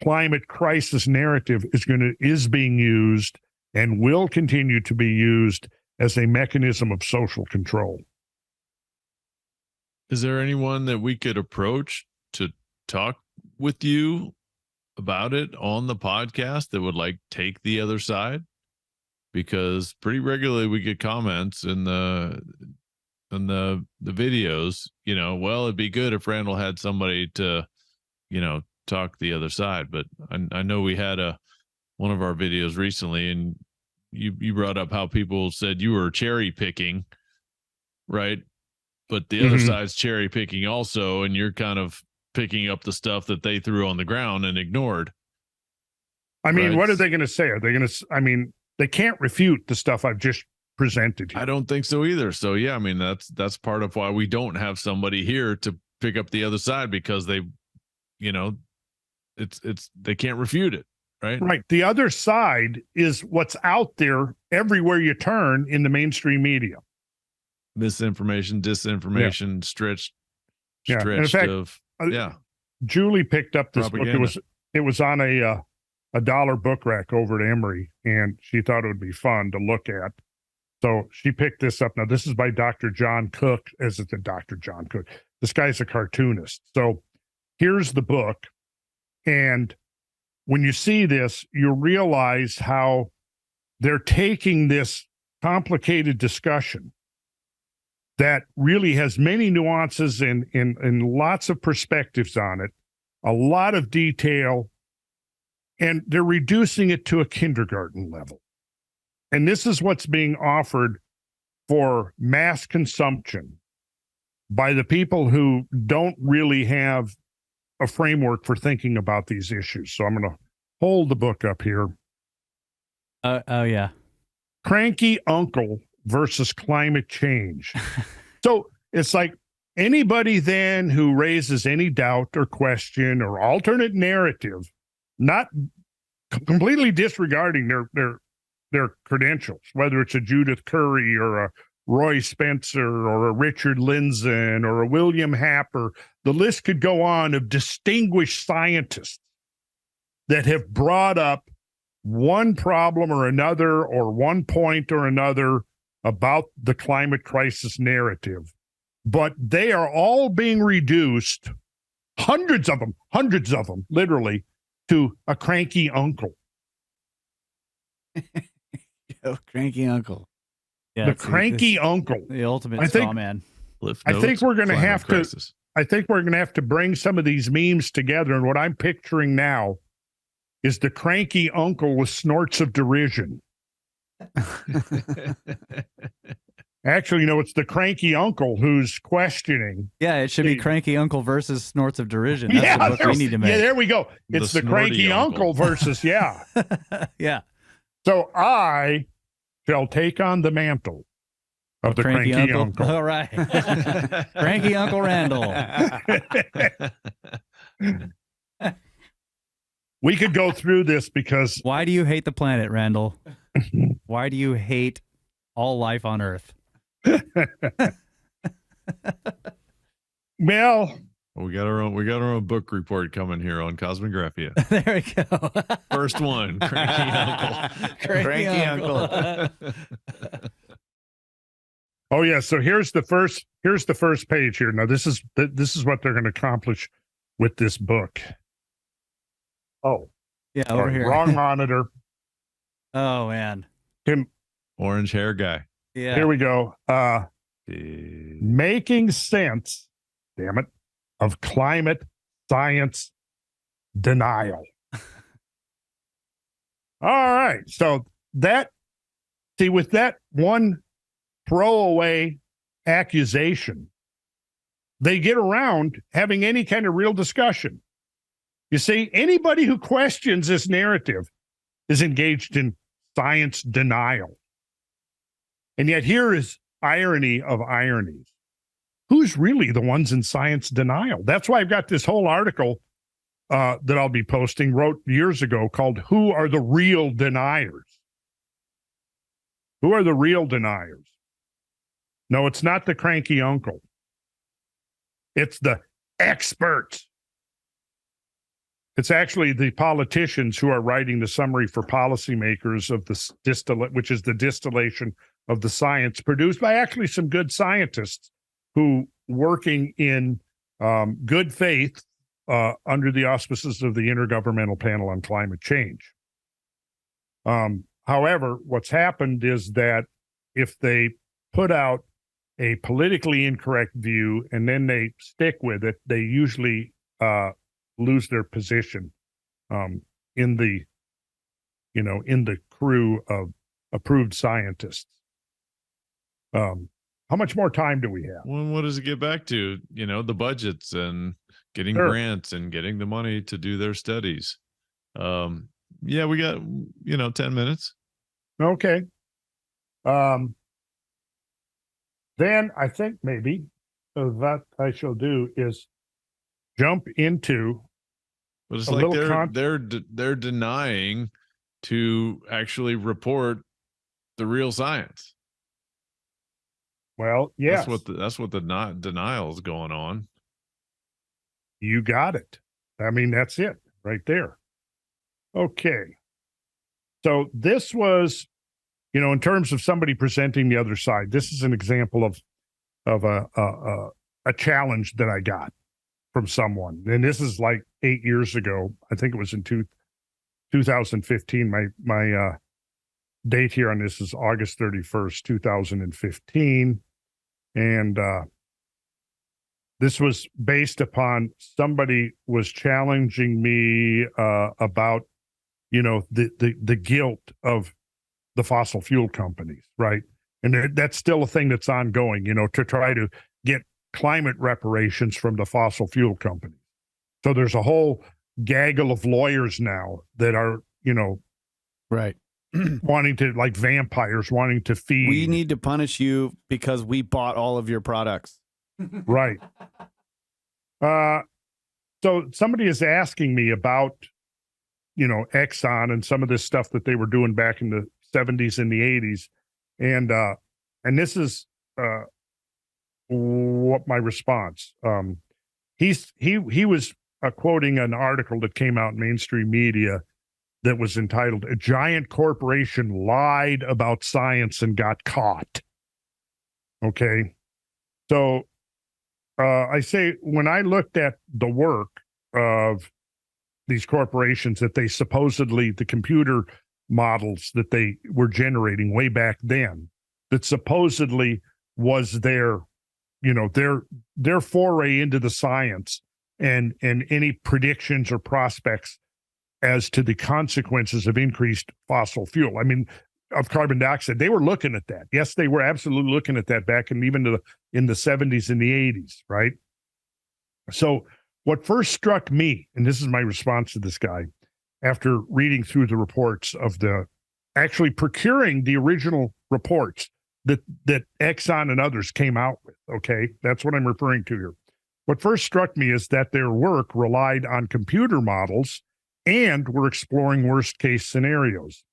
climate crisis narrative is being used and will continue to be used as a mechanism of social control. Is there anyone that we could approach to talk with you about it on the podcast that would take the other side? Because pretty regularly we get comments in the videos, well, it'd be good if Randall had somebody to, talk the other side. But I know we had one of our videos recently, and you brought up how people said you were cherry picking, right? But the other side's cherry picking also, and you're kind of picking up the stuff that they threw on the ground and ignored. I mean, what are they going to say? Are they going to, they can't refute the stuff I've just presented here. I don't think so either. So yeah, that's part of why we don't have somebody here to pick up the other side, because they, they can't refute it. Right. Right. The other side is what's out there everywhere you turn in the mainstream media. Misinformation, disinformation, stretched in fact, Julie picked up this book. It was on a dollar book rack over at Emory, and she thought it would be fun to look at. So she picked this up. Now, this is by Dr. John Cook. Dr. John Cook? This guy's a cartoonist. So here's the book. And when you see this, you realize how they're taking this complicated discussion that really has many nuances and lots of perspectives on it, a lot of detail, and they're reducing it to a kindergarten level. And this is what's being offered for mass consumption by the people who don't really have a framework for thinking about these issues. So I'm going to hold the book up here. Oh, yeah. Cranky Uncle versus Climate Change. So it's like anybody then who raises any doubt or question or alternate narrative, not completely disregarding their credentials, whether it's a Judith Curry or a Roy Spencer or a Richard Lindzen or a William Happer, the list could go on of distinguished scientists that have brought up one problem or another or one point or another about the climate crisis narrative. But they are all being reduced, hundreds of them, literally, to a cranky uncle. Cranky uncle. Yeah, the cranky uncle. The ultimate straw man. I think we're going to have to. I think we're going to have to bring some of these memes together. And what I'm picturing now is the cranky uncle with snorts of derision. Actually, it's the cranky uncle who's questioning. Yeah, it should be cranky uncle versus snorts of derision. That's the book we need to make. Yeah, there we go. It's the cranky uncle versus, yeah. Yeah. So I shall take on the mantle of the cranky uncle. All right. Cranky Uncle Randall. We could go through this because... Why do you hate the planet, Randall? Why do you hate all life on Earth? Well, we got our own book report coming here on Kosmographia. There we go. First one, Cranky Uncle. Cranky Uncle. Oh yeah, so here's the first page here. Now this is what they're going to accomplish with this book. Oh. Yeah, over here. Wrong monitor. Oh man. Orange hair guy. Yeah. Here we go. Making sense, damn it, of climate science denial. All right. So with that one throwaway accusation, they get around having any kind of real discussion. You see, anybody who questions this narrative is engaged in science denial. And yet here is irony of ironies. Who's really the ones in science denial? That's why I've got this whole article that I'll be posting, wrote years ago, called Who Are the Real Deniers? Who are the real deniers? No, it's not the cranky uncle. It's the experts. It's actually the politicians who are writing the summary for policymakers of the distillate, which is the distillation of the science produced by actually some good scientists who, working in good faith under the auspices of the Intergovernmental Panel on Climate Change. However, what's happened is that if they put out a politically incorrect view and then they stick with it, they usually lose their position in the crew of approved scientists. How much more time do we have? Well, what does it get back to? The budgets and getting grants and getting the money to do their studies. Yeah, we got 10 minutes. Okay. Then I think maybe what I shall do is jump into. But it's like they're denying to actually report the real science. Well, yes, that's what the denial is going on. You got it. I mean, that's it right there. Okay. So this was, in terms of somebody presenting the other side, this is an example of a challenge that I got from someone. And this is like 8 years ago. I think it was in 2015. My date here on this is August 31st, 2015. And this was based upon somebody was challenging me about, the guilt of the fossil fuel companies, right? And that's still a thing that's ongoing, to try to get climate reparations from the fossil fuel companies. So there's a whole gaggle of lawyers now that are, right, wanting to, like vampires, wanting to feed. We need to punish you because we bought all of your products. Right. So somebody is asking me about, Exxon and some of this stuff that they were doing back in the 70s and the 80s. And this is what my response. He was quoting an article that came out in mainstream media that was entitled "A Giant Corporation Lied About Science and Got Caught." Okay. So I say, when I looked at the work of these corporations that they supposedly, the computer models that they were generating way back then, that supposedly was their foray into the science and any predictions or prospects as to the consequences of increased fossil fuel. I mean, of carbon dioxide, they were looking at that. Yes, they were absolutely looking at that back in even in the 70s and the 80s, right? So what first struck me, and this is my response to this guy, after reading through the reports of actually procuring the original reports that Exxon and others came out with, okay? That's what I'm referring to here. What first struck me is that their work relied on computer models and were exploring worst-case scenarios.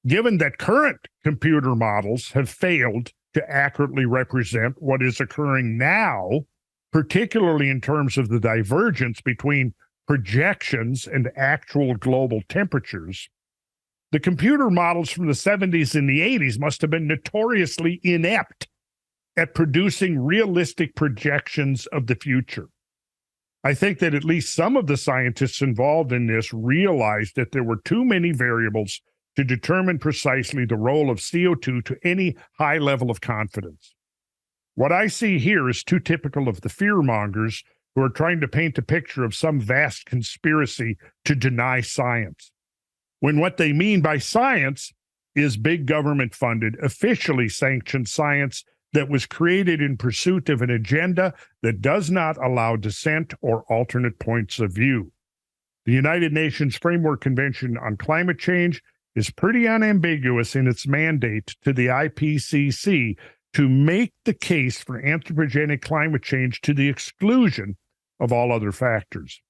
Given that current computer models have failed to accurately represent what is occurring now, particularly in terms of the divergence between projections and actual global temperatures, the computer models from the 70s and the 80s must have been notoriously inept at producing realistic projections of the future. I think that at least some of the scientists involved in this realized that there were too many variables to determine precisely the role of CO2 to any high level of confidence. What I see here is too typical of the fearmongers who are trying to paint a picture of some vast conspiracy to deny science, when what they mean by science is big government-funded, officially sanctioned science that was created in pursuit of an agenda that does not allow dissent or alternate points of view. The United Nations Framework Convention on Climate Change is pretty unambiguous in its mandate to the IPCC to make the case for anthropogenic climate change to the exclusion of all other factors.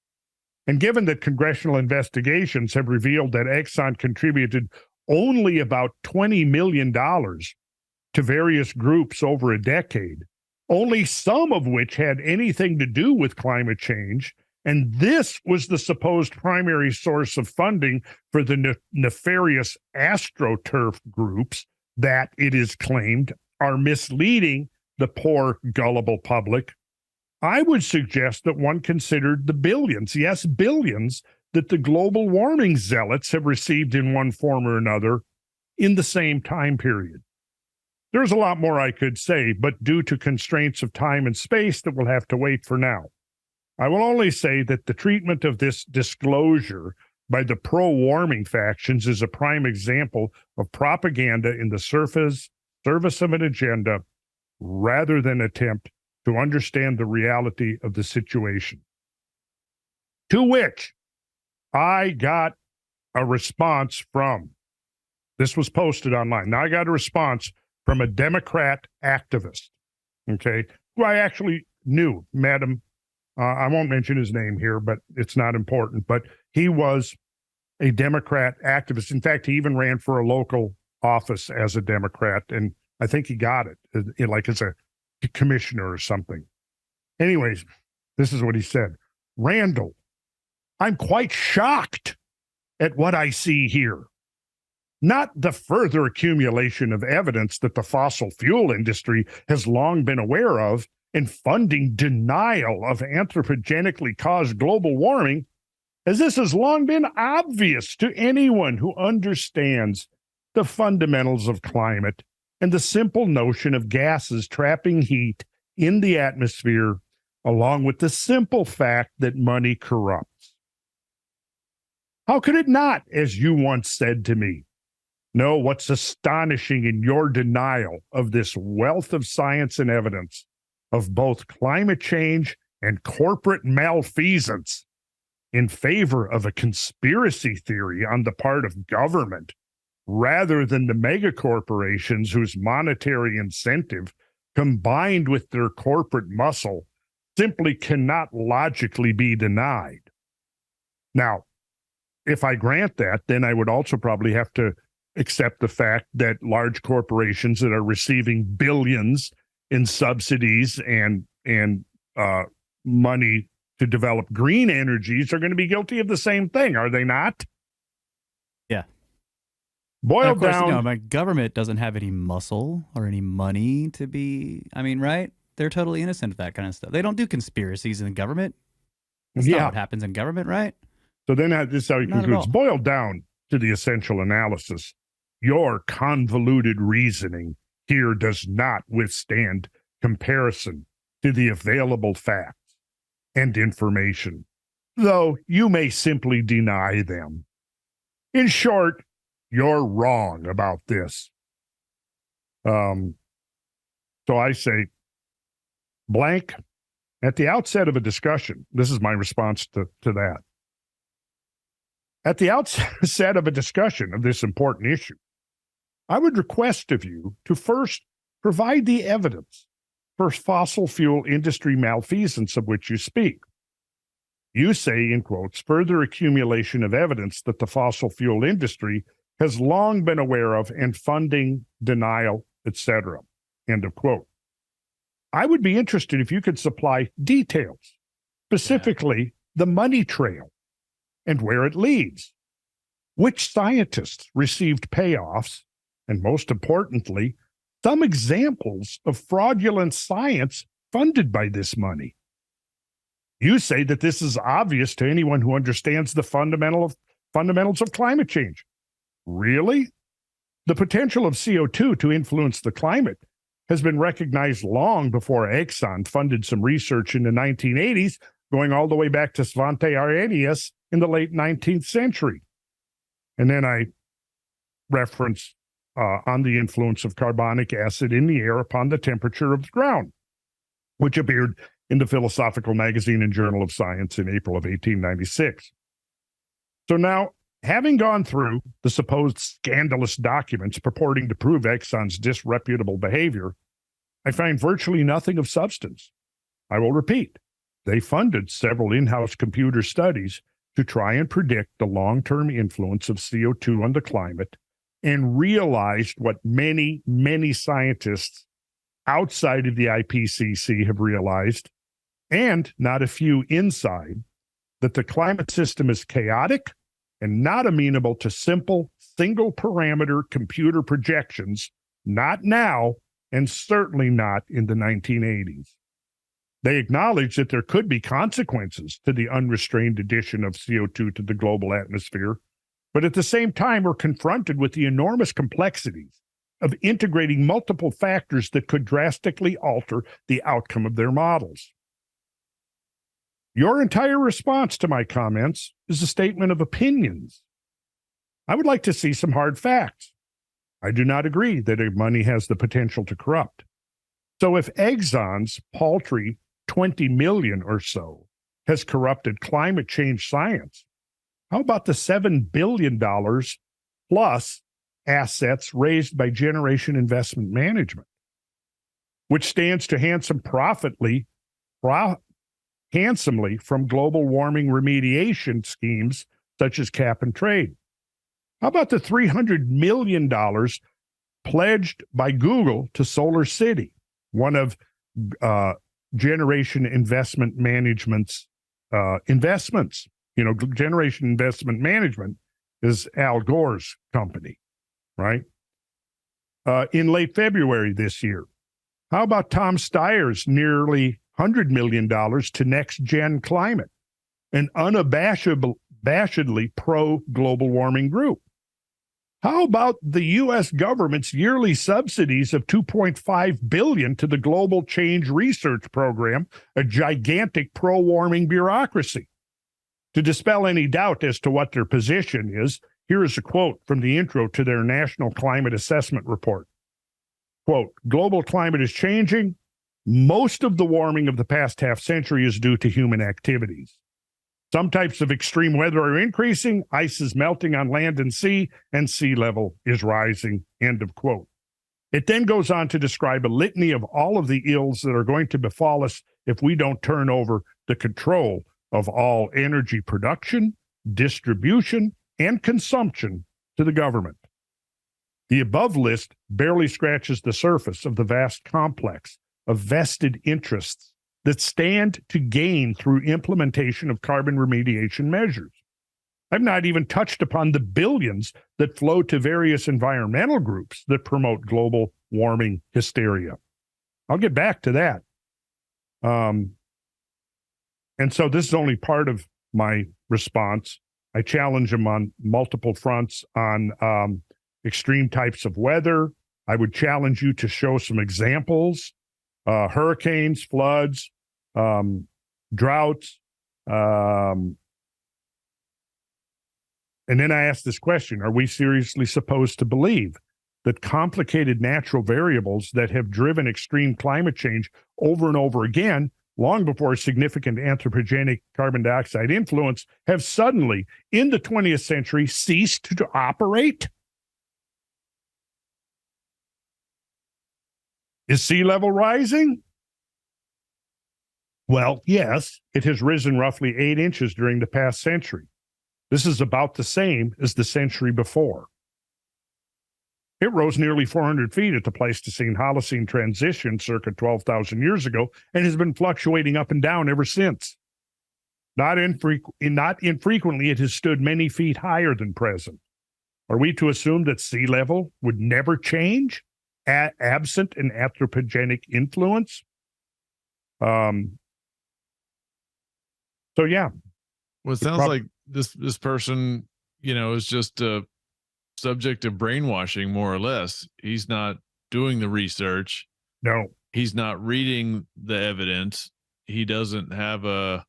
And given that congressional investigations have revealed that Exxon contributed only about $20 million to various groups over a decade, only some of which had anything to do with climate change, and this was the supposed primary source of funding for the nefarious AstroTurf groups that it is claimed are misleading the poor, gullible public, I would suggest that one considered the billions, yes, billions, that the global warming zealots have received in one form or another in the same time period. There's a lot more I could say, but due to constraints of time and space, that will have to wait for now. I will only say that the treatment of this disclosure by the pro-warming factions is a prime example of propaganda in the service of an agenda rather than attempt to understand the reality of the situation. To which I got a response from, this was posted online. Now I got a response from a Democrat activist, okay, who I actually knew, met him. I won't mention his name here, but it's not important. But he was a Democrat activist. In fact, he even ran for a local office as a Democrat, and I think he got it, like as a commissioner or something. Anyways, this is what he said. Randall, I'm quite shocked at what I see here. Not the further accumulation of evidence that the fossil fuel industry has long been aware of and funding denial of anthropogenically caused global warming, as this has long been obvious to anyone who understands the fundamentals of climate and the simple notion of gases trapping heat in the atmosphere, along with the simple fact that money corrupts. How could it not, as you once said to me? No, what's astonishing in your denial of this wealth of science and evidence of both climate change and corporate malfeasance in favor of a conspiracy theory on the part of government, rather than the megacorporations whose monetary incentive, combined with their corporate muscle, simply cannot logically be denied. Now, if I grant that, then I would also probably have to accept the fact that large corporations that are receiving billions in subsidies and money to develop green energies are going to be guilty of the same thing, are they not? Yeah. Boiled down. My government doesn't have any muscle or any money to be, right? They're totally innocent of that kind of stuff. They don't do conspiracies in the government. That's not what happens in government, right? So then this is how he concludes. Boiled down to the essential analysis, your convoluted reasoning here does not withstand comparison to the available facts and information, though you may simply deny them. In short, you're wrong about this. So I say, blank, at the outset of a discussion, this is my response to that. At the outset of a discussion of this important issue, I would request of you to first provide the evidence for fossil fuel industry malfeasance of which you speak. You say, in quotes, further accumulation of evidence that the fossil fuel industry has long been aware of and funding, denial, etc. End of quote. I would be interested if you could supply details, specifically the money trail and where it leads. Which scientists received payoffs, and most importantly, some examples of fraudulent science funded by this money. You say that this is obvious to anyone who understands the fundamentals of climate change. Really? The potential of CO2 to influence the climate has been recognized long before Exxon funded some research in the 1980s, going all the way back to Svante Arrhenius in the late 19th century. And then I reference on the influence of carbonic acid in the air upon the temperature of the ground, which appeared in the Philosophical Magazine and Journal of Science in April of 1896. So now Having gone through the supposed scandalous documents purporting to prove Exxon's disreputable behavior, I find virtually nothing of substance. I will repeat, they funded several in-house computer studies to try and predict the long-term influence of CO2 on the climate, and realized what many, many scientists outside of the IPCC have realized, and not a few inside, that the climate system is chaotic and not amenable to simple, single-parameter computer projections, not now, and certainly not in the 1980s. They acknowledge that there could be consequences to the unrestrained addition of CO2 to the global atmosphere, but at the same time are confronted with the enormous complexities of integrating multiple factors that could drastically alter the outcome of their models. Your entire response to my comments is a statement of opinions. I would like to see some hard facts. I do not agree that money has the potential to corrupt. So if Exxon's paltry 20 million or so has corrupted climate change science, how about the $7 billion plus assets raised by Generation Investment Management, which stands to handsomely from global warming remediation schemes such as cap and trade? How about the $300 million pledged by Google to Solar City, one of Generation Investment Management's investments? You know, Generation Investment Management is Al Gore's company, right? In late February this year. How about Tom Steyer's nearly $100 million to Next Gen Climate, an unabashedly pro-global warming group? How about the U.S. government's yearly subsidies of $2.5 billion to the Global Change Research Program, a gigantic pro-warming bureaucracy? To dispel any doubt as to what their position is, here is a quote from the intro to their National Climate Assessment Report. Quote, global climate is changing. Most of the warming of the past half century is due to human activities. Some types of extreme weather are increasing, ice is melting on land and sea level is rising, end of quote. It then goes on to describe a litany of all of the ills that are going to befall us if we don't turn over the control of all energy production, distribution, and consumption to the government. The above list barely scratches the surface of the vast complex of vested interests that stand to gain through implementation of carbon remediation measures. I've not even touched upon the billions that flow to various environmental groups that promote global warming hysteria. I'll get back to that. And so this is only part of my response. I challenge them on multiple fronts on extreme types of weather. I would challenge you to show some examples, hurricanes, floods, droughts. And then I ask this question, are we seriously supposed to believe that complicated natural variables that have driven extreme climate change over and over again, long before significant anthropogenic carbon dioxide influence, have suddenly, in the 20th century, ceased to operate? Is sea level rising? Well, yes, it has risen roughly 8 inches during the past century. This is about the same as the century before. It rose nearly 400 feet at the Pleistocene Holocene transition circa 12,000 years ago and has been fluctuating up and down ever since. Not infrequently, it has stood many feet higher than present. Are we to assume that sea level would never change, absent an anthropogenic influence? So, yeah. Well, it sounds like this person, is just a subject of brainwashing, more or less. He's not doing the research. No. He's not reading the evidence. He doesn't have a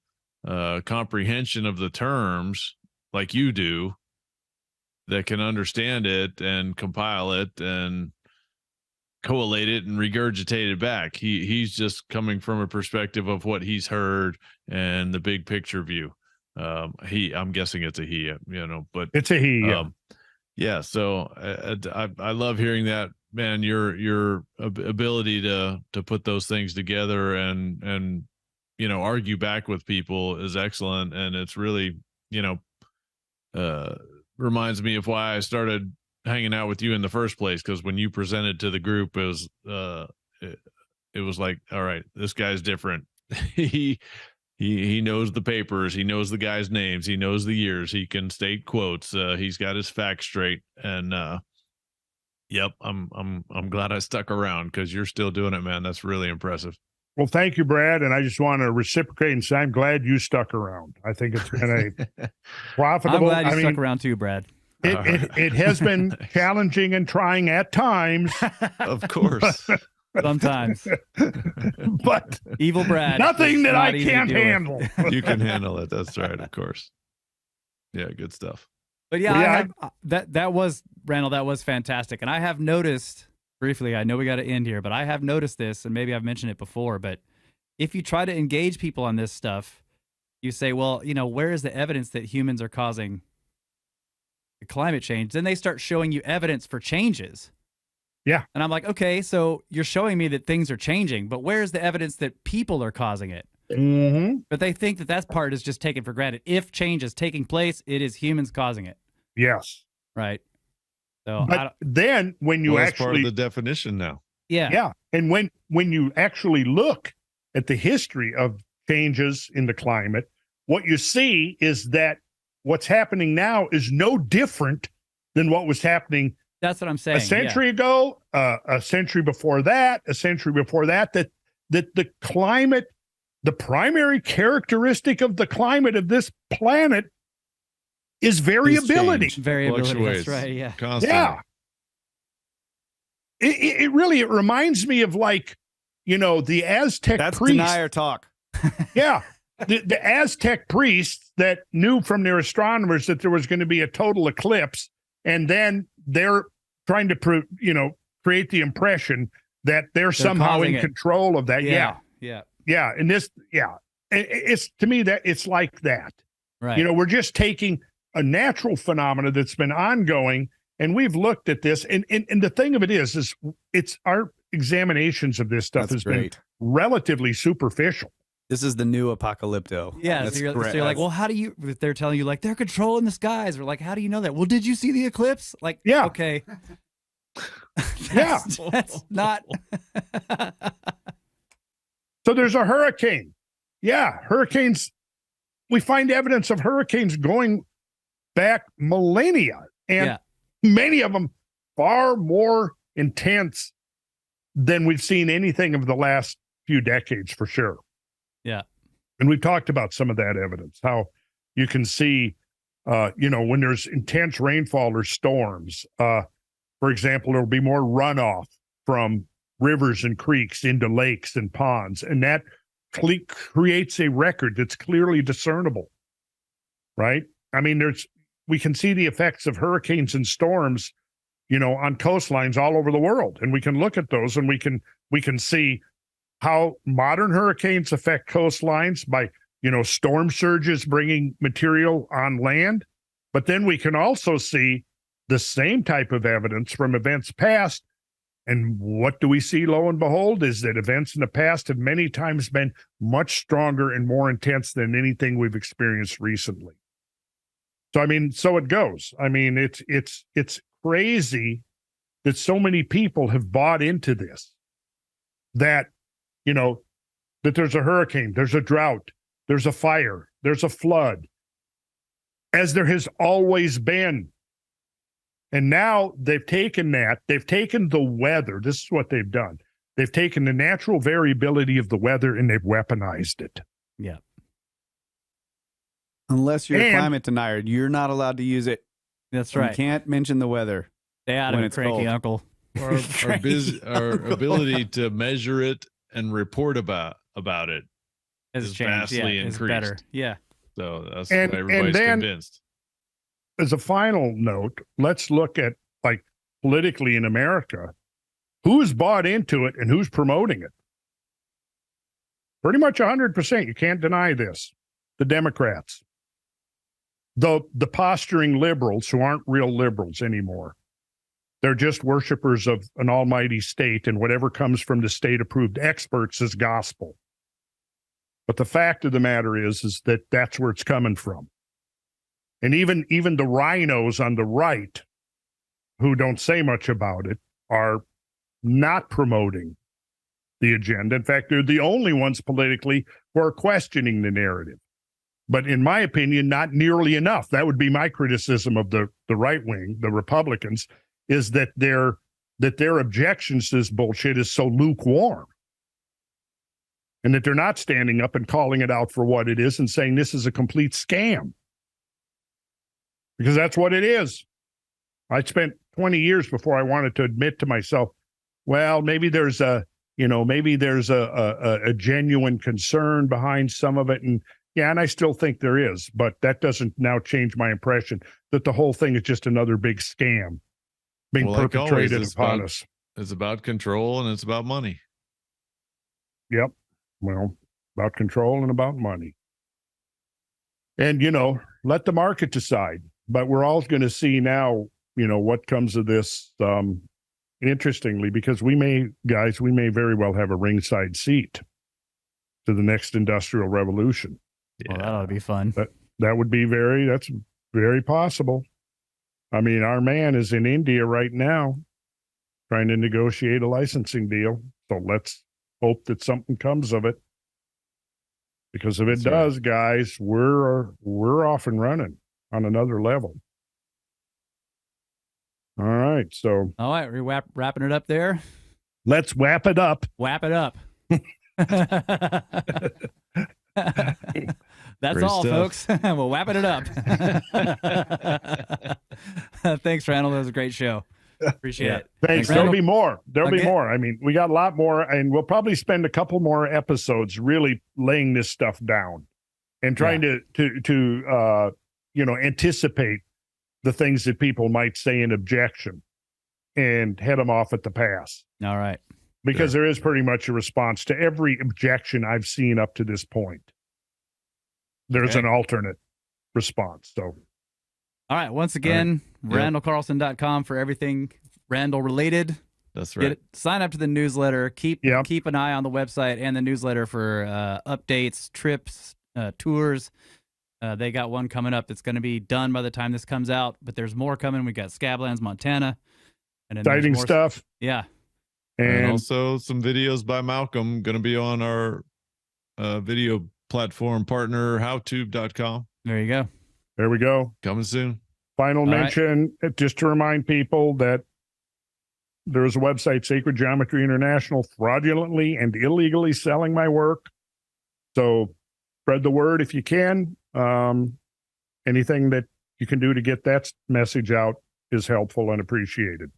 comprehension of the terms like you do that can understand it and compile it and collate it and regurgitate it back. He's just coming from a perspective of what he's heard and the big picture view. I'm guessing it's a he, but it's a he. Yeah. Yeah. So I love hearing that, man. Your ability to put those things together and argue back with people is excellent. And it's really, reminds me of why I started hanging out with you in the first place. Cause when you presented to the group, it was like, all right, this guy's different. He knows the papers. He knows the guys' names. He knows the years. He can state quotes. He's got his facts straight. And yep, I'm glad I stuck around because you're still doing it, man. That's really impressive. Well, thank you, Brad. And I just want to reciprocate and say I'm glad you stuck around. I think it's been a profitable. I'm glad you stuck around too, Brad. It has been challenging and trying at times. Of course. Sometimes. But evil Brad. Nothing that I can't handle. You can handle it. That's right, of course. Yeah, good stuff. But yeah, that was, Randall, that was fantastic. And I have noticed briefly, I know we got to end here, but I have noticed this, and maybe I've mentioned it before, but if you try to engage people on this stuff, you say, well, where is the evidence that humans are causing the climate change? Then they start showing you evidence for changes. Yeah. And I'm like, okay, so you're showing me that things are changing, but where's the evidence that people are causing it? Mm-hmm. But they think that part is just taken for granted. If change is taking place, it is humans causing it. Yes. Right. So but then when you that's part of the definition now. Yeah. Yeah. And when you actually look at the history of changes in the climate, what you see is that what's happening now is no different than what was happening. That's what I'm saying. A century ago, a century before that, that the climate, the primary characteristic of the climate of this planet is variability. Variability, that's right, yeah. Constantly. Yeah. It really reminds me of the Aztec That's priests. denier talk. Yeah. The Aztec priests that knew from their astronomers that there was going to be a total eclipse, and then they're trying to create the impression that they're somehow in control of that. Yeah. And it's to me that it's like that. Right. We're just taking a natural phenomena that's been ongoing, and we've looked at this. And the thing of it is it's our examinations of this stuff has been relatively superficial. This is the new apocalypto. Yeah, so you're like, well, how do you? They're telling you they're controlling the skies. Or how do you know that? Well, did you see the eclipse? Yeah, okay, that's not. So there's a hurricane. Yeah, hurricanes. We find evidence of hurricanes going back millennia, and many of them far more intense than we've seen anything of the last few decades, for sure. Yeah. And we've talked about some of that evidence, how you can see, when there's intense rainfall or storms, for example, there'll be more runoff from rivers and creeks into lakes and ponds. And that creates a record that's clearly discernible, right? I mean, we can see the effects of hurricanes and storms, on coastlines all over the world. And we can look at those and we can see how modern hurricanes affect coastlines by, storm surges bringing material on land. But then we can also see the same type of evidence from events past. And what do we see, lo and behold, is that events in the past have many times been much stronger and more intense than anything we've experienced recently. So, so it goes. It's crazy that so many people have bought into this, that there's a hurricane, there's a drought, there's a fire, there's a flood, as there has always been. And now they've taken the weather. This is what they've done. They've taken the natural variability of the weather and they've weaponized it. Yeah. Unless you're a climate denier, you're not allowed to use it. That's right. You can't mention the weather. Stay out of it, Cranky Uncle. Our ability to measure it and report about it is vastly increased. Better. Yeah. So that's why everybody's convinced. As a final note, let's look at politically in America, who's bought into it and who's promoting it. Pretty much 100%. You can't deny this. The Democrats. the posturing liberals who aren't real liberals anymore. They're just worshipers of an almighty state, and whatever comes from the state-approved experts is gospel. But the fact of the matter is that that's where it's coming from. And even the rhinos on the right, who don't say much about it, are not promoting the agenda. In fact, they're the only ones politically who are questioning the narrative. But in my opinion, not nearly enough. That would be my criticism of the right wing, the Republicans, is that their objections to this bullshit is so lukewarm. And that they're not standing up and calling it out for what it is and saying this is a complete scam. Because that's what it is. I spent 20 years before I wanted to admit to myself, well, maybe there's a genuine concern behind some of it. And I still think there is, but that doesn't now change my impression that the whole thing is just another big scam being perpetrated upon us. It's about control and it's about money. Yep. Well, about control and about money. And, let the market decide. But we're all going to see now, what comes of this. Interestingly, because we may very well have a ringside seat to the next industrial revolution. Yeah. Well, that ought to be fun. That would be that's very possible. I mean, our man is in India right now trying to negotiate a licensing deal. So let's hope that something comes of it. Because if it does, guys, we're off and running on another level. All right. So. All right. We're wrapping it up there. Let's wrap it up. Wrap it up. That's Great all, stuff. folks. We're wrapping it up. Thanks, Randall. That was a great show. Appreciate it. Thanks. There'll be more. There'll be more. I mean, we got a lot more, and we'll probably spend a couple more episodes really laying this stuff down and trying to anticipate the things that people might say in objection and head them off at the pass. All right. Because there is pretty much a response to every objection I've seen up to this point. There's an alternate response. So, all right. Once again, randallcarlson.com for everything Randall related. That's right. Sign up to the newsletter. Keep an eye on the website and the newsletter for updates, trips, tours. They got one coming up that's going to be done by the time this comes out, but there's more coming. We got Scablands, Montana. And exciting stuff. Yeah. And also some videos by Malcolm going to be on our video platform partner, howtube.com. There you go. There we go. Coming soon. Final mention, just to remind people that there's a website, Sacred Geometry International, fraudulently and illegally selling my work. So spread the word if you can. Anything that you can do to get that message out is helpful and appreciated.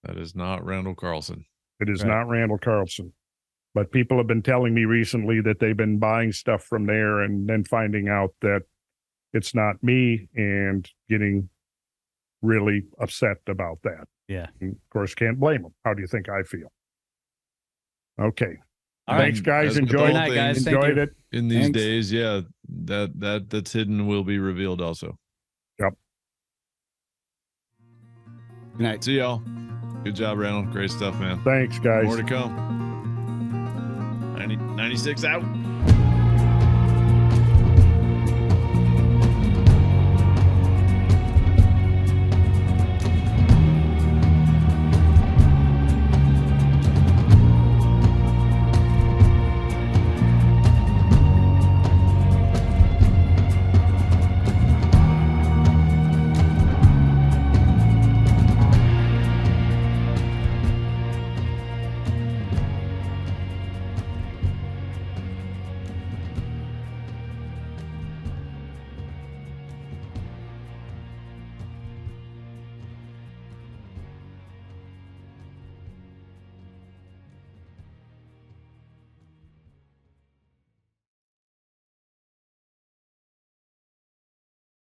That is not Randall Carlson. It is not Randall Carlson. But people have been telling me recently that they've been buying stuff from there and then finding out that it's not me and getting really upset about that. Yeah. And of course, can't blame them. How do you think I feel? Okay. All Thanks, right. guys. Enjoyed it. Guys. Enjoyed it. In these days, that's hidden will be revealed also. Yep. Good night. See y'all. Good job, Randall. Great stuff, man. Thanks, guys. More to come. 96 out.